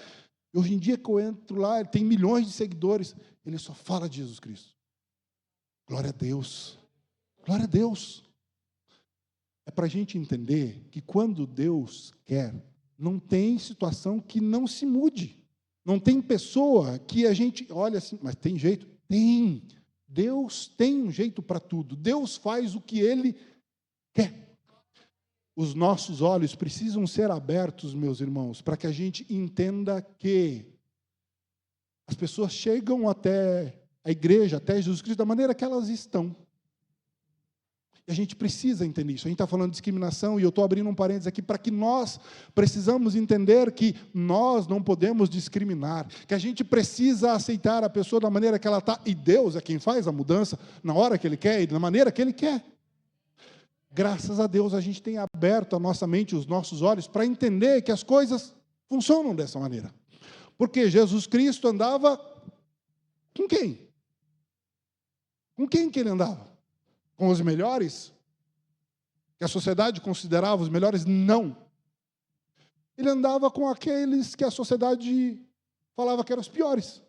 Hoje em dia que eu entro lá, ele tem milhões de seguidores, ele só fala de Jesus Cristo. Glória a Deus. Glória a Deus. É para a gente entender que quando Deus quer, não tem situação que não se mude. Não tem pessoa que a gente olha assim, mas tem jeito? Tem. Deus tem um jeito para tudo. Deus faz o que Ele quer. Os nossos olhos precisam ser abertos, meus irmãos, para que a gente entenda que as pessoas chegam até a igreja, até Jesus Cristo, da maneira que elas estão. E a gente precisa entender isso. A gente está falando de discriminação, e eu estou abrindo um parênteses aqui para que nós precisamos entender que nós não podemos discriminar, que a gente precisa aceitar a pessoa da maneira que ela está, e Deus é quem faz a mudança na hora que Ele quer e da maneira que Ele quer. Graças a Deus a gente tem aberto a nossa mente, os nossos olhos, para entender que as coisas funcionam dessa maneira. Porque Jesus Cristo andava com quem? Com quem que ele andava? Com os melhores? Que a sociedade considerava os melhores? Não. Ele andava com aqueles que a sociedade falava que eram os piores.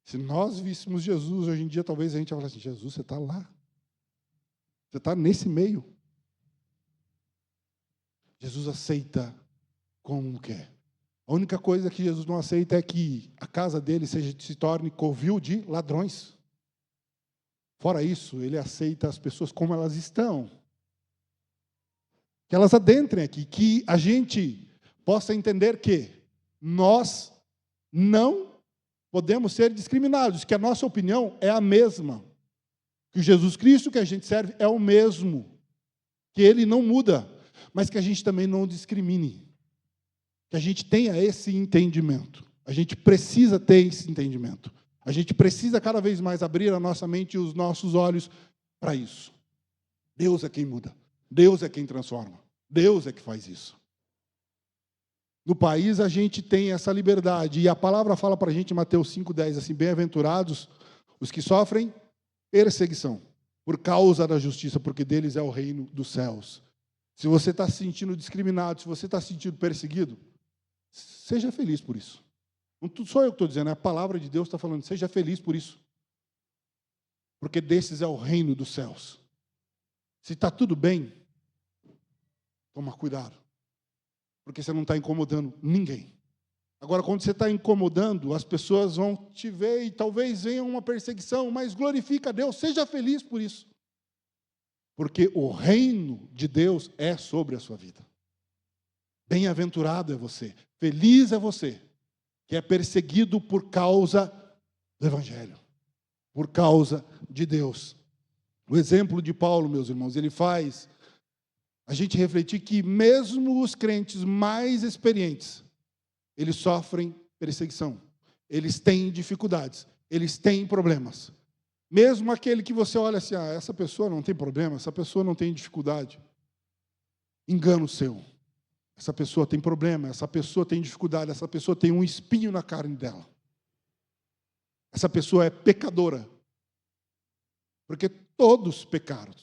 Se nós víssemos Jesus hoje em dia, talvez a gente ia falar assim, Jesus, você está lá. Você está nesse meio. Jesus aceita como quer. A única coisa que Jesus não aceita é que a casa dele se torne covil de ladrões. Fora isso, ele aceita as pessoas como elas estão. Que elas adentrem aqui, que a gente possa entender que nós não podemos ser discriminados, que a nossa opinião é a mesma. Que o Jesus Cristo que a gente serve é o mesmo. Que ele não muda, mas que a gente também não discrimine. Que a gente tenha esse entendimento. A gente precisa ter esse entendimento. A gente precisa cada vez mais abrir a nossa mente e os nossos olhos para isso. Deus é quem muda. Deus é quem transforma. Deus é que faz isso. No país a gente tem essa liberdade. E a palavra fala para a gente em Mateus 5,10, assim, bem-aventurados os que sofrem perseguição por causa da justiça, porque deles é o reino dos céus. Se você está se sentindo discriminado, se você está se sentindo perseguido, seja feliz por isso. Não sou eu que estou dizendo, é a palavra de Deus que está falando, seja feliz por isso. Porque desses é o reino dos céus. Se está tudo bem, toma cuidado. Porque você não está incomodando ninguém. Agora, quando você está incomodando, as pessoas vão te ver e talvez venha uma perseguição, mas glorifica a Deus, seja feliz por isso. Porque o reino de Deus é sobre a sua vida. Bem-aventurado é você, feliz é você, que é perseguido por causa do Evangelho, por causa de Deus. O exemplo de Paulo, meus irmãos, ele faz a gente refletir que mesmo os crentes mais experientes, eles sofrem perseguição, eles têm dificuldades, eles têm problemas. Mesmo aquele que você olha assim, essa pessoa não tem problema, essa pessoa não tem dificuldade. Engano seu. Essa pessoa tem problema, essa pessoa tem dificuldade, essa pessoa tem um espinho na carne dela. Essa pessoa é pecadora. Porque todos pecaram.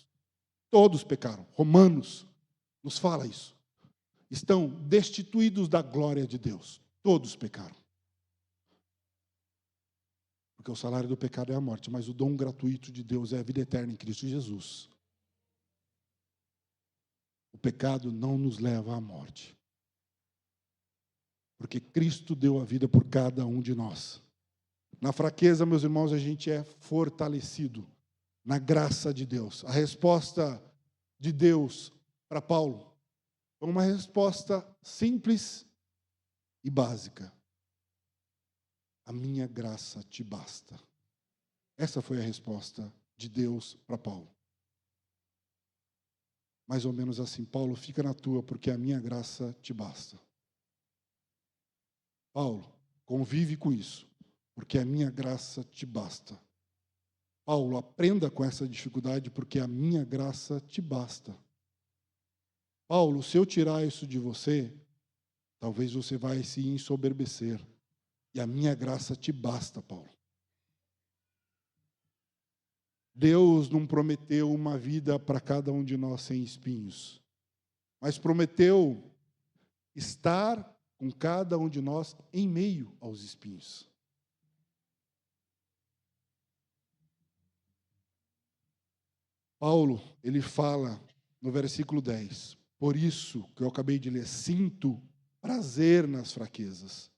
Todos pecaram. Romanos nos fala isso. Estão destituídos da glória de Deus. Todos pecaram. Porque o salário do pecado é a morte, mas o dom gratuito de Deus é a vida eterna em Cristo Jesus. O pecado não nos leva à morte. Porque Cristo deu a vida por cada um de nós. Na fraqueza, meus irmãos, a gente é fortalecido na graça de Deus. A resposta de Deus para Paulo foi uma resposta simples e básica. A minha graça te basta. Essa foi a resposta de Deus para Paulo. Mais ou menos assim, Paulo, fica na tua, porque a minha graça te basta. Paulo, convive com isso, porque a minha graça te basta. Paulo, aprenda com essa dificuldade, porque a minha graça te basta. Paulo, se eu tirar isso de você, talvez você vai se ensoberbecer. E a minha graça te basta, Paulo. Deus não prometeu uma vida para cada um de nós sem espinhos, mas prometeu estar com cada um de nós em meio aos espinhos. Paulo, ele fala no versículo 10, por isso que eu acabei de ler, sinto prazer nas fraquezas,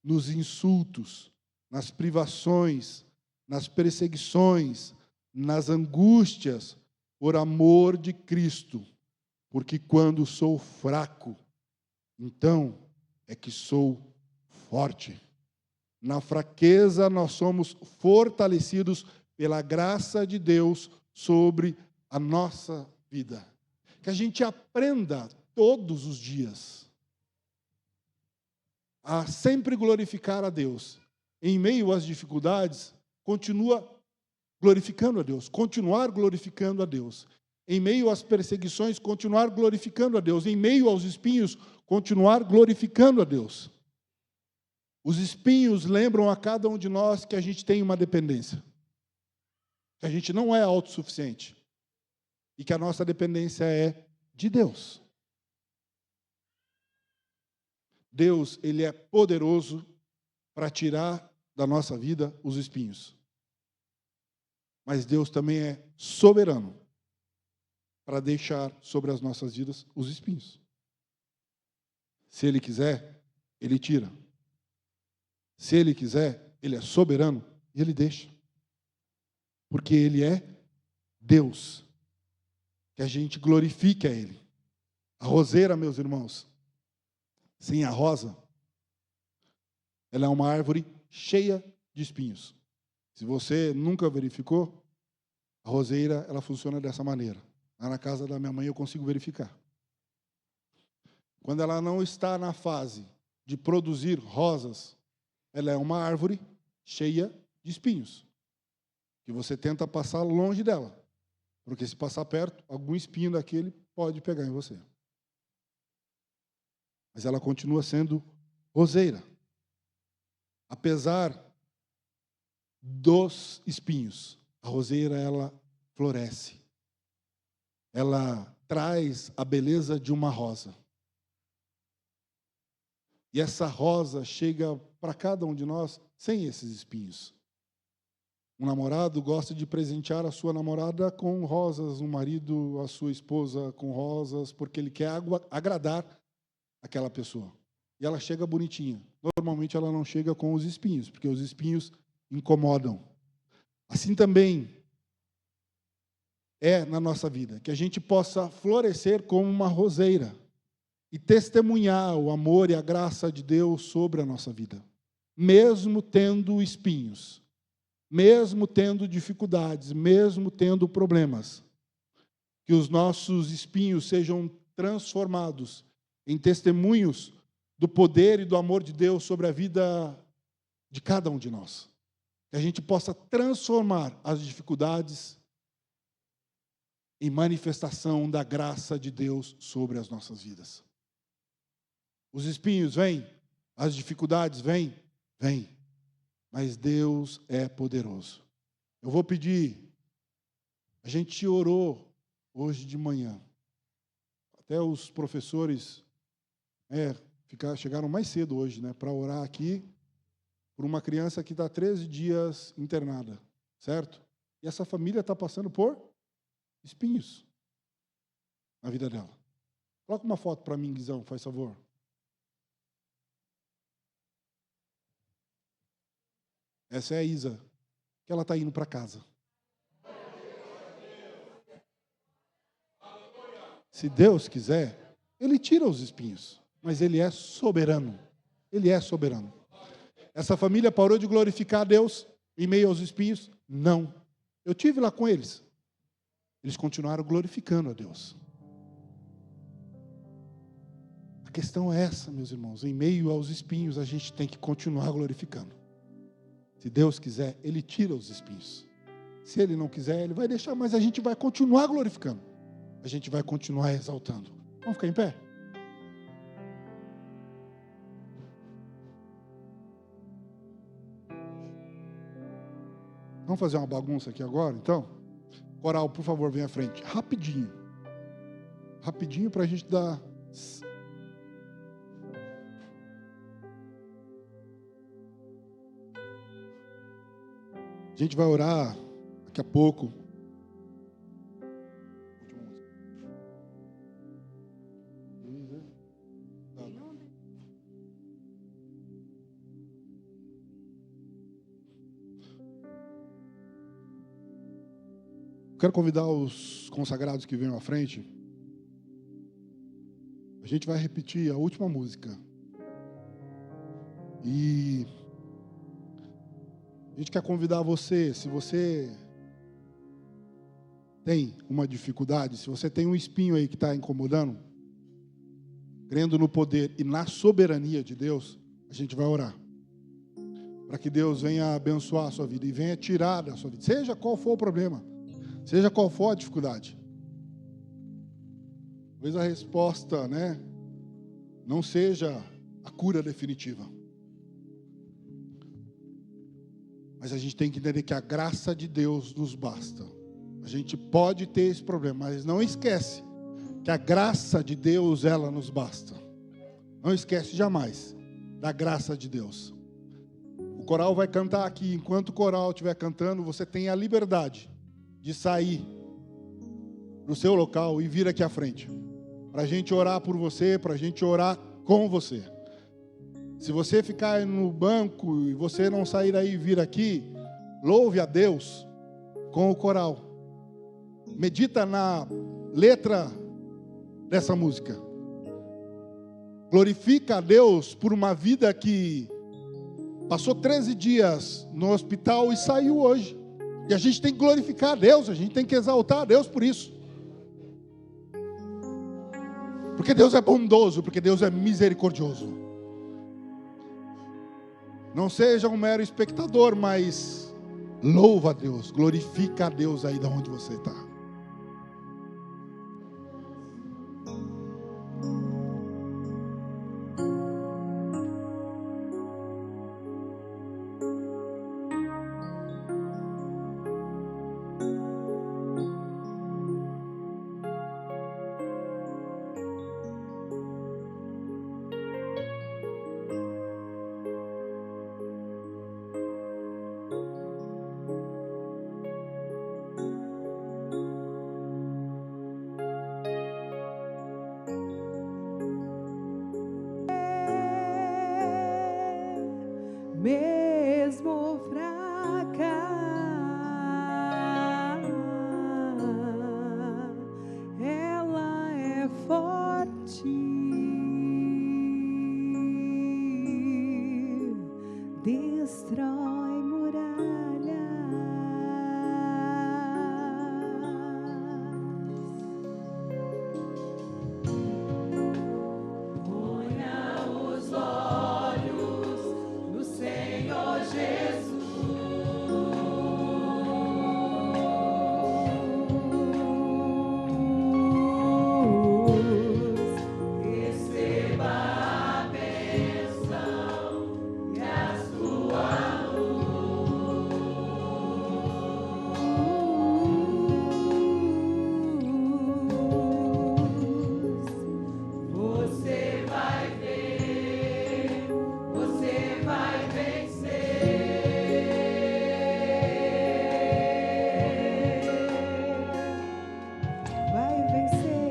nos insultos, nas privações, nas perseguições, nas angústias, por amor de Cristo, porque quando sou fraco, então é que sou forte. Na fraqueza nós somos fortalecidos pela graça de Deus sobre a nossa vida. Que a gente aprenda todos os dias a sempre glorificar a Deus. Em meio às dificuldades, continua glorificando a Deus, continuar glorificando a Deus. Em meio às perseguições, continuar glorificando a Deus. Em meio aos espinhos, continuar glorificando a Deus. Os espinhos lembram a cada um de nós que a gente tem uma dependência, que a gente não é autossuficiente e que a nossa dependência é de Deus. Deus, Ele é poderoso para tirar da nossa vida os espinhos. Mas Deus também é soberano para deixar sobre as nossas vidas os espinhos. Se Ele quiser, Ele tira. Se Ele quiser, Ele é soberano e Ele deixa. Porque Ele é Deus. Que a gente glorifique a Ele. A roseira, meus irmãos, sem a rosa, ela é uma árvore cheia de espinhos. Se você nunca verificou, a roseira, ela funciona dessa maneira. Lá na casa da minha mãe eu consigo verificar. Quando ela não está na fase de produzir rosas, ela é uma árvore cheia de espinhos, que você tenta passar longe dela, porque se passar perto, algum espinho daquele pode pegar em você. Mas ela continua sendo roseira. Apesar dos espinhos, a roseira, ela floresce. Ela traz a beleza de uma rosa. E essa rosa chega para cada um de nós sem esses espinhos. Um namorado gosta de presentear a sua namorada com rosas, um marido, a sua esposa com rosas, porque ele quer agradar aquela pessoa. E ela chega bonitinha. Normalmente ela não chega com os espinhos, porque os espinhos incomodam. Assim também é na nossa vida, que a gente possa florescer como uma roseira e testemunhar o amor e a graça de Deus sobre a nossa vida, mesmo tendo espinhos, mesmo tendo dificuldades, mesmo tendo problemas. Que os nossos espinhos sejam transformados em testemunhos do poder e do amor de Deus sobre a vida de cada um de nós. Que a gente possa transformar as dificuldades em manifestação da graça de Deus sobre as nossas vidas. Os espinhos vêm, as dificuldades vêm, mas Deus é poderoso. Eu vou pedir, a gente orou hoje de manhã, até os professores chegaram mais cedo hoje, para orar aqui por uma criança que está 13 dias internada, certo? E essa família está passando por espinhos na vida dela. Coloca uma foto para mim, Guizão, faz favor. Essa é a Isa, que ela está indo para casa. Se Deus quiser, Ele tira os espinhos, mas Ele é soberano. Ele é soberano. Essa família parou de glorificar a Deus em meio aos espinhos? Não. Eu tive lá com eles. Eles continuaram glorificando a Deus. A questão é essa, meus irmãos. Em meio aos espinhos, a gente tem que continuar glorificando. Se Deus quiser, Ele tira os espinhos. Se Ele não quiser, Ele vai deixar, mas a gente vai continuar glorificando. A gente vai continuar exaltando. Vamos ficar em pé? Vamos fazer uma bagunça aqui agora, então? Coral, por favor, vem à frente. Rapidinho. Rapidinho para a gente dar... A gente vai orar daqui a pouco. Quero convidar os consagrados que venham à frente. A gente vai repetir a última música. E a gente quer convidar você, se você tem uma dificuldade, se você tem um espinho aí que está incomodando, crendo no poder e na soberania de Deus, a gente vai orar. Para que Deus venha abençoar a sua vida e venha tirar da sua vida, seja qual for o problema. Seja qual for a dificuldade. Talvez a resposta, não seja a cura definitiva. Mas a gente tem que entender que a graça de Deus nos basta. A gente pode ter esse problema, mas não esquece que a graça de Deus, ela nos basta. Não esquece jamais da graça de Deus. O coral vai cantar aqui. Enquanto o coral estiver cantando, você tem a liberdade de sair do seu local e vir aqui à frente, para a gente orar por você, para a gente orar com você. Se você ficar no banco e você não sair daí e vir aqui, louve a Deus com o coral. Medita na letra dessa música. Glorifica a Deus por uma vida que passou 13 dias no hospital e saiu hoje. E a gente tem que glorificar a Deus, a gente tem que exaltar a Deus por isso. Porque Deus é bondoso, porque Deus é misericordioso. Não seja um mero espectador, mas louva a Deus, glorifica a Deus aí de onde você está. Mesmo fraca, ela é forte, destrói muralhas. Ponha os olhos no Senhor Jesus. Receba a bênção e a sua luz. Você vai ver, você vai vencer. Vai vencer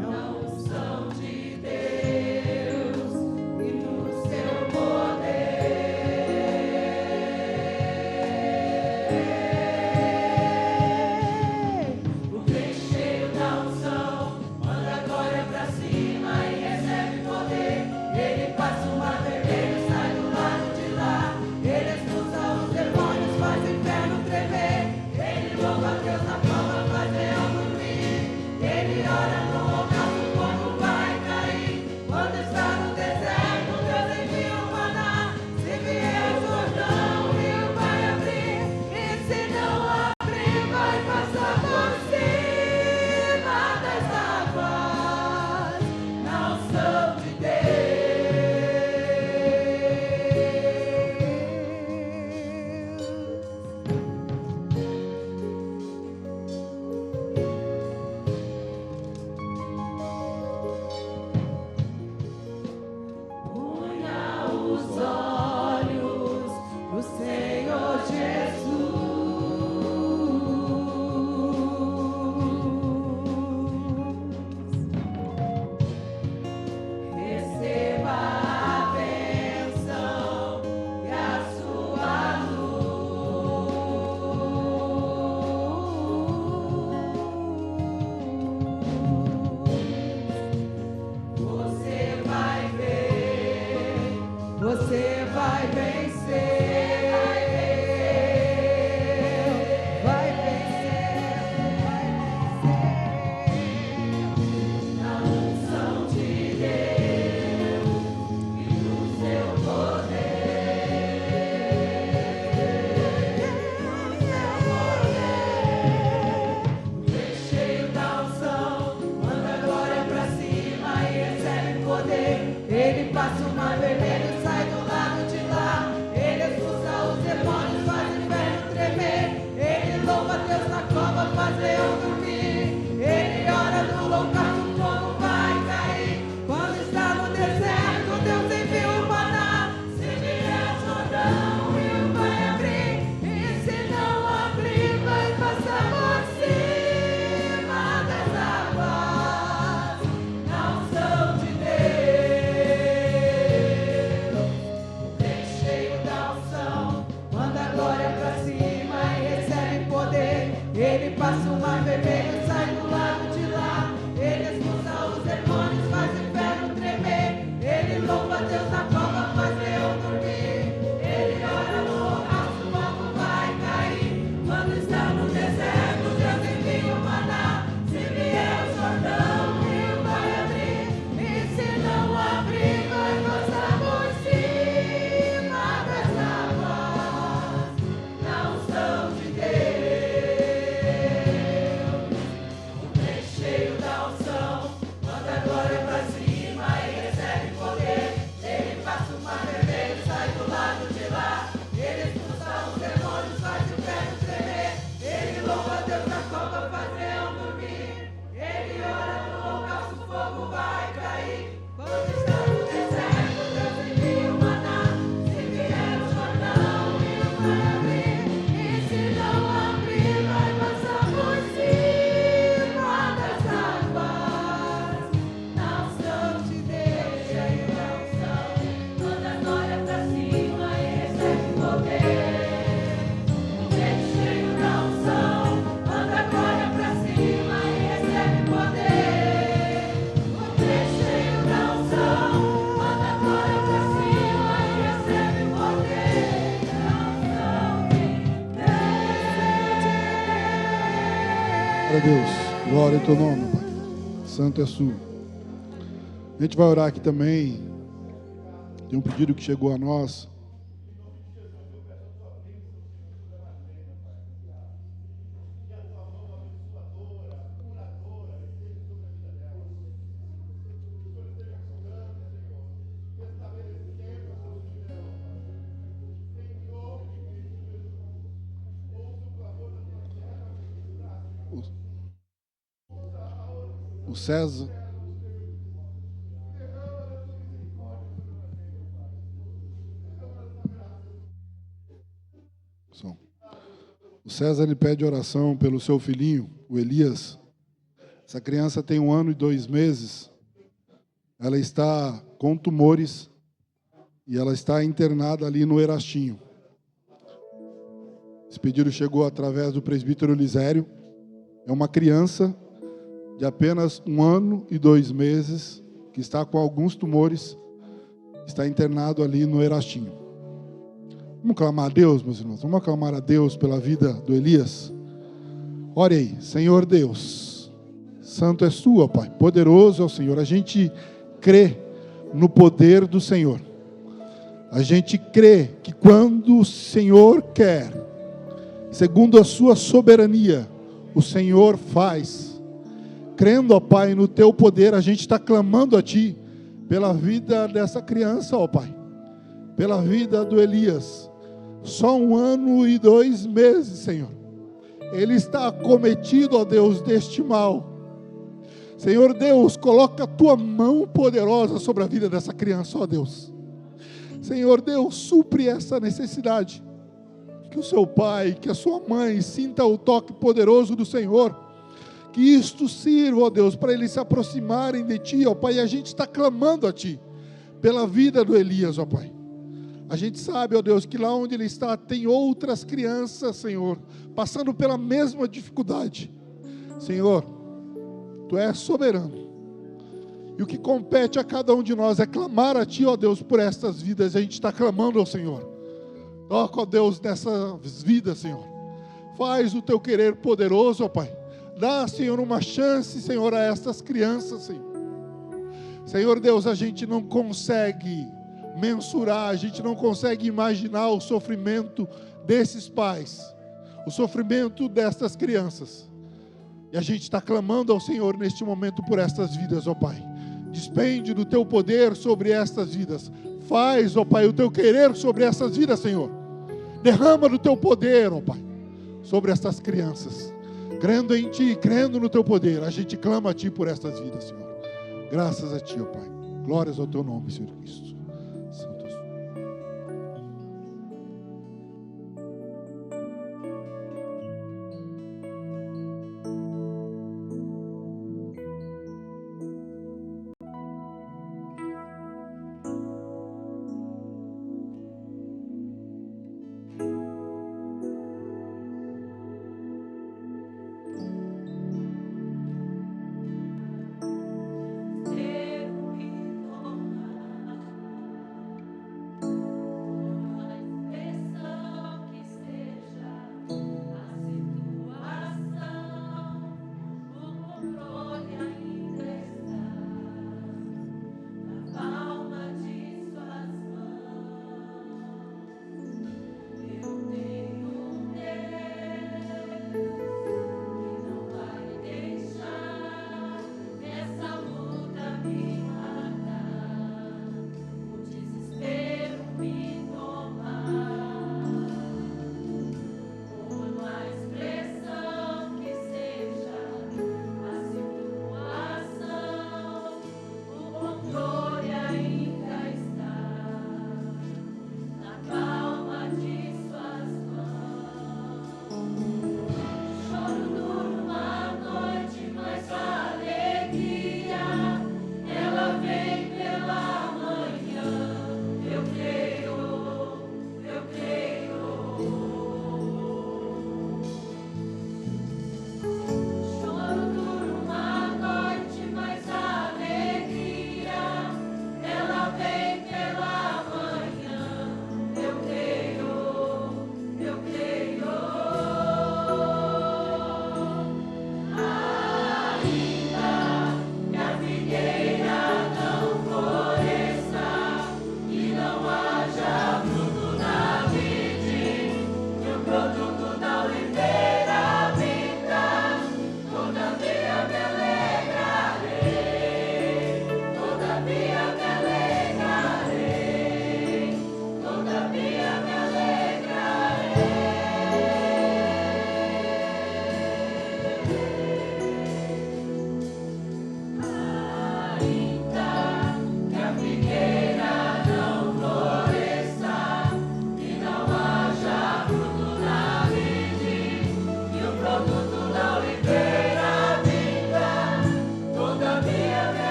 na unção de Deus e no seu poder. O crente cheio da unção manda a glória pra cima e recebe poder. Ele passa o mar vermelho e sai do lado de lá. Ele expulsa os demônios, faz o inferno tremer. Ele louva a Deus na palma, faz leão dormir. Ele ora no ocaso, o fogo vai cair. Quando está no deserto, Deus envia o maná. Se vier o Jordão, o rio vai abrir. E se não abrir, vai passar por cima das águas. Na unção de Deus. Ponha os olhos no Senhor Jesus. Receba a bênção e a sua luz. Você vai ver, você vai vencer. Vai vencer, vai vencer. Na unção de Deus e no seu poder. Cheio da unção, manda a glória pra cima e recebe poder. Ele passa o mar vermelho, sai do lado de lá. Ele expulsa Glória a Deus. Glória ao teu nome, Pai. Santo é tu. A gente vai orar aqui também. Tem um pedido que chegou a nós. O César. O César, ele pede oração pelo seu filhinho, o Elias. Essa criança tem 1 ano e 2 meses. Ela está com tumores e ela está internada ali no Erastinho. Esse pedido chegou através do presbítero Lisério. É uma criança de apenas 1 ano e 2 meses, que está com alguns tumores, está internado ali no Erastinho. Vamos clamar a Deus, meus irmãos, vamos clamar a Deus pela vida do Elias. Ore aí, Senhor Deus, santo és tu, ó Pai, poderoso é o Senhor. A gente crê no poder do Senhor. A gente crê que quando o Senhor quer, segundo a sua soberania, o Senhor faz. Crendo, ó Pai, no teu poder, a gente está clamando a Ti pela vida dessa criança, ó Pai, pela vida do Elias. Só 1 ano e 2 meses, Senhor. Ele está acometido, ó Deus, deste mal. Senhor Deus, coloca a Tua mão poderosa sobre a vida dessa criança, ó Deus. Senhor Deus, supre essa necessidade. Que o seu pai, que a sua mãe sinta o toque poderoso do Senhor. Que isto sirva, ó Deus, para eles se aproximarem de Ti, ó Pai. E a gente está clamando a Ti pela vida do Elias, ó Pai. A gente sabe, ó Deus, que lá onde ele está tem outras crianças, Senhor, passando pela mesma dificuldade. Senhor, Tu és soberano. E o que compete a cada um de nós é clamar a Ti, ó Deus, por estas vidas. A gente está clamando ao Senhor. Toca, ó Deus, nessas vidas, Senhor. Faz o Teu querer poderoso, ó Pai. Dá, Senhor, uma chance, Senhor, a estas crianças, Senhor. Senhor Deus, a gente não consegue mensurar, a gente não consegue imaginar o sofrimento desses pais, o sofrimento destas crianças. E a gente está clamando ao Senhor neste momento por estas vidas, ó Pai. Despende do Teu poder sobre estas vidas. Faz, ó Pai, o Teu querer sobre essas vidas, Senhor. Derrama do Teu poder, ó Pai, sobre estas crianças. Crendo em Ti, crendo no Teu poder, a gente clama a Ti por estas vidas, Senhor. Graças a Ti, ó Pai. Glórias ao Teu nome, Senhor Cristo. Santo és Tu.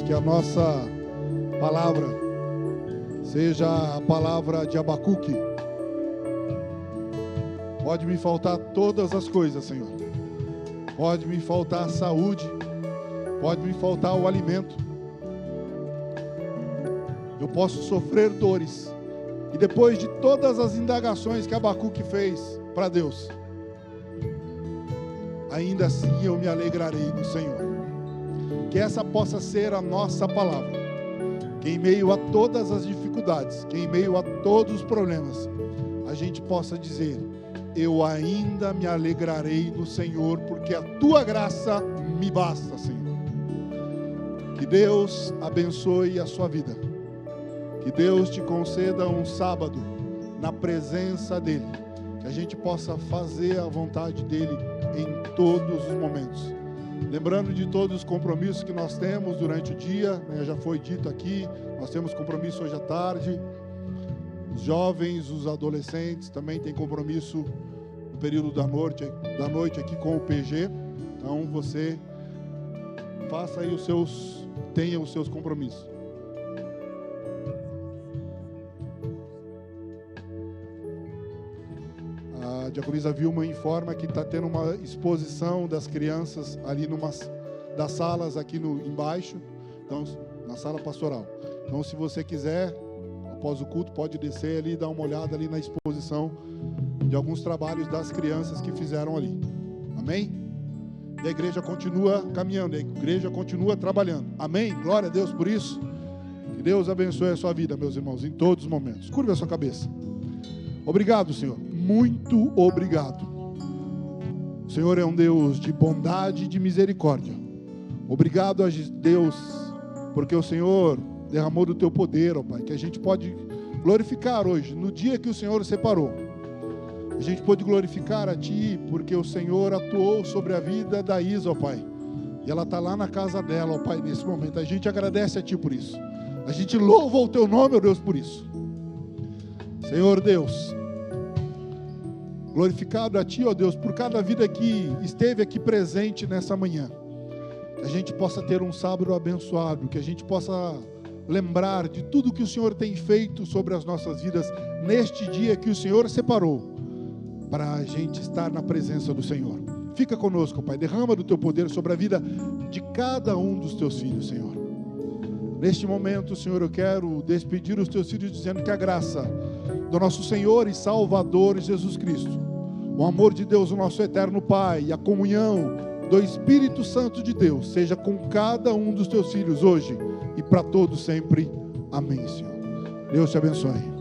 que a nossa palavra seja a palavra de Abacuque. Pode me faltar todas as coisas, Senhor. Pode me faltar a saúde, pode me faltar o alimento. Eu posso sofrer dores. E depois de todas as indagações que Abacuque fez para Deus, ainda assim eu me alegrarei no Senhor. Que essa possa ser a nossa palavra. Que em meio a todas as dificuldades, que em meio a todos os problemas, a gente possa dizer: eu ainda me alegrarei no Senhor, porque a tua graça me basta, Senhor. Que Deus abençoe a sua vida. Que Deus te conceda um sábado na presença dEle. Que a gente possa fazer a vontade dEle em todos os momentos. Lembrando de todos os compromissos que nós temos durante o dia, né, já foi dito aqui, nós temos compromisso hoje à tarde. Os jovens, os adolescentes também têm compromisso no período da noite aqui com o PG. Então você faça aí tenha os seus compromissos. A diaconisa Vilma informa que está tendo uma exposição das crianças ali das salas aqui embaixo, então, na sala pastoral. Então, se você quiser, após o culto, pode descer ali e dar uma olhada ali na exposição de alguns trabalhos das crianças que fizeram ali. Amém? E a igreja continua caminhando, a igreja continua trabalhando. Amém? Glória a Deus por isso. Que Deus abençoe a sua vida, meus irmãos, em todos os momentos. Curva a sua cabeça. Obrigado, Senhor. Muito obrigado. O Senhor é um Deus de bondade e de misericórdia. Obrigado a Deus, porque o Senhor derramou do teu poder, ó Pai, que a gente pode glorificar hoje, no dia que o Senhor separou. A gente pode glorificar a Ti, porque o Senhor atuou sobre a vida da Isa, ó Pai. E ela está lá na casa dela, ó Pai, nesse momento. A gente agradece a Ti por isso. A gente louva o Teu nome, ó Deus, por isso. Senhor Deus, glorificado a Ti, ó Deus, por cada vida que esteve aqui presente nessa manhã. Que a gente possa ter um sábado abençoado, que a gente possa lembrar de tudo que o Senhor tem feito sobre as nossas vidas neste dia que o Senhor separou para a gente estar na presença do Senhor. Fica conosco, Pai, derrama do Teu poder sobre a vida de cada um dos Teus filhos, Senhor. Neste momento, Senhor, eu quero despedir os Teus filhos dizendo que a graça do nosso Senhor e Salvador Jesus Cristo, o amor de Deus, o nosso eterno Pai, e a comunhão do Espírito Santo de Deus seja com cada um dos Teus filhos hoje e para todos sempre. Amém, Senhor. Deus te abençoe.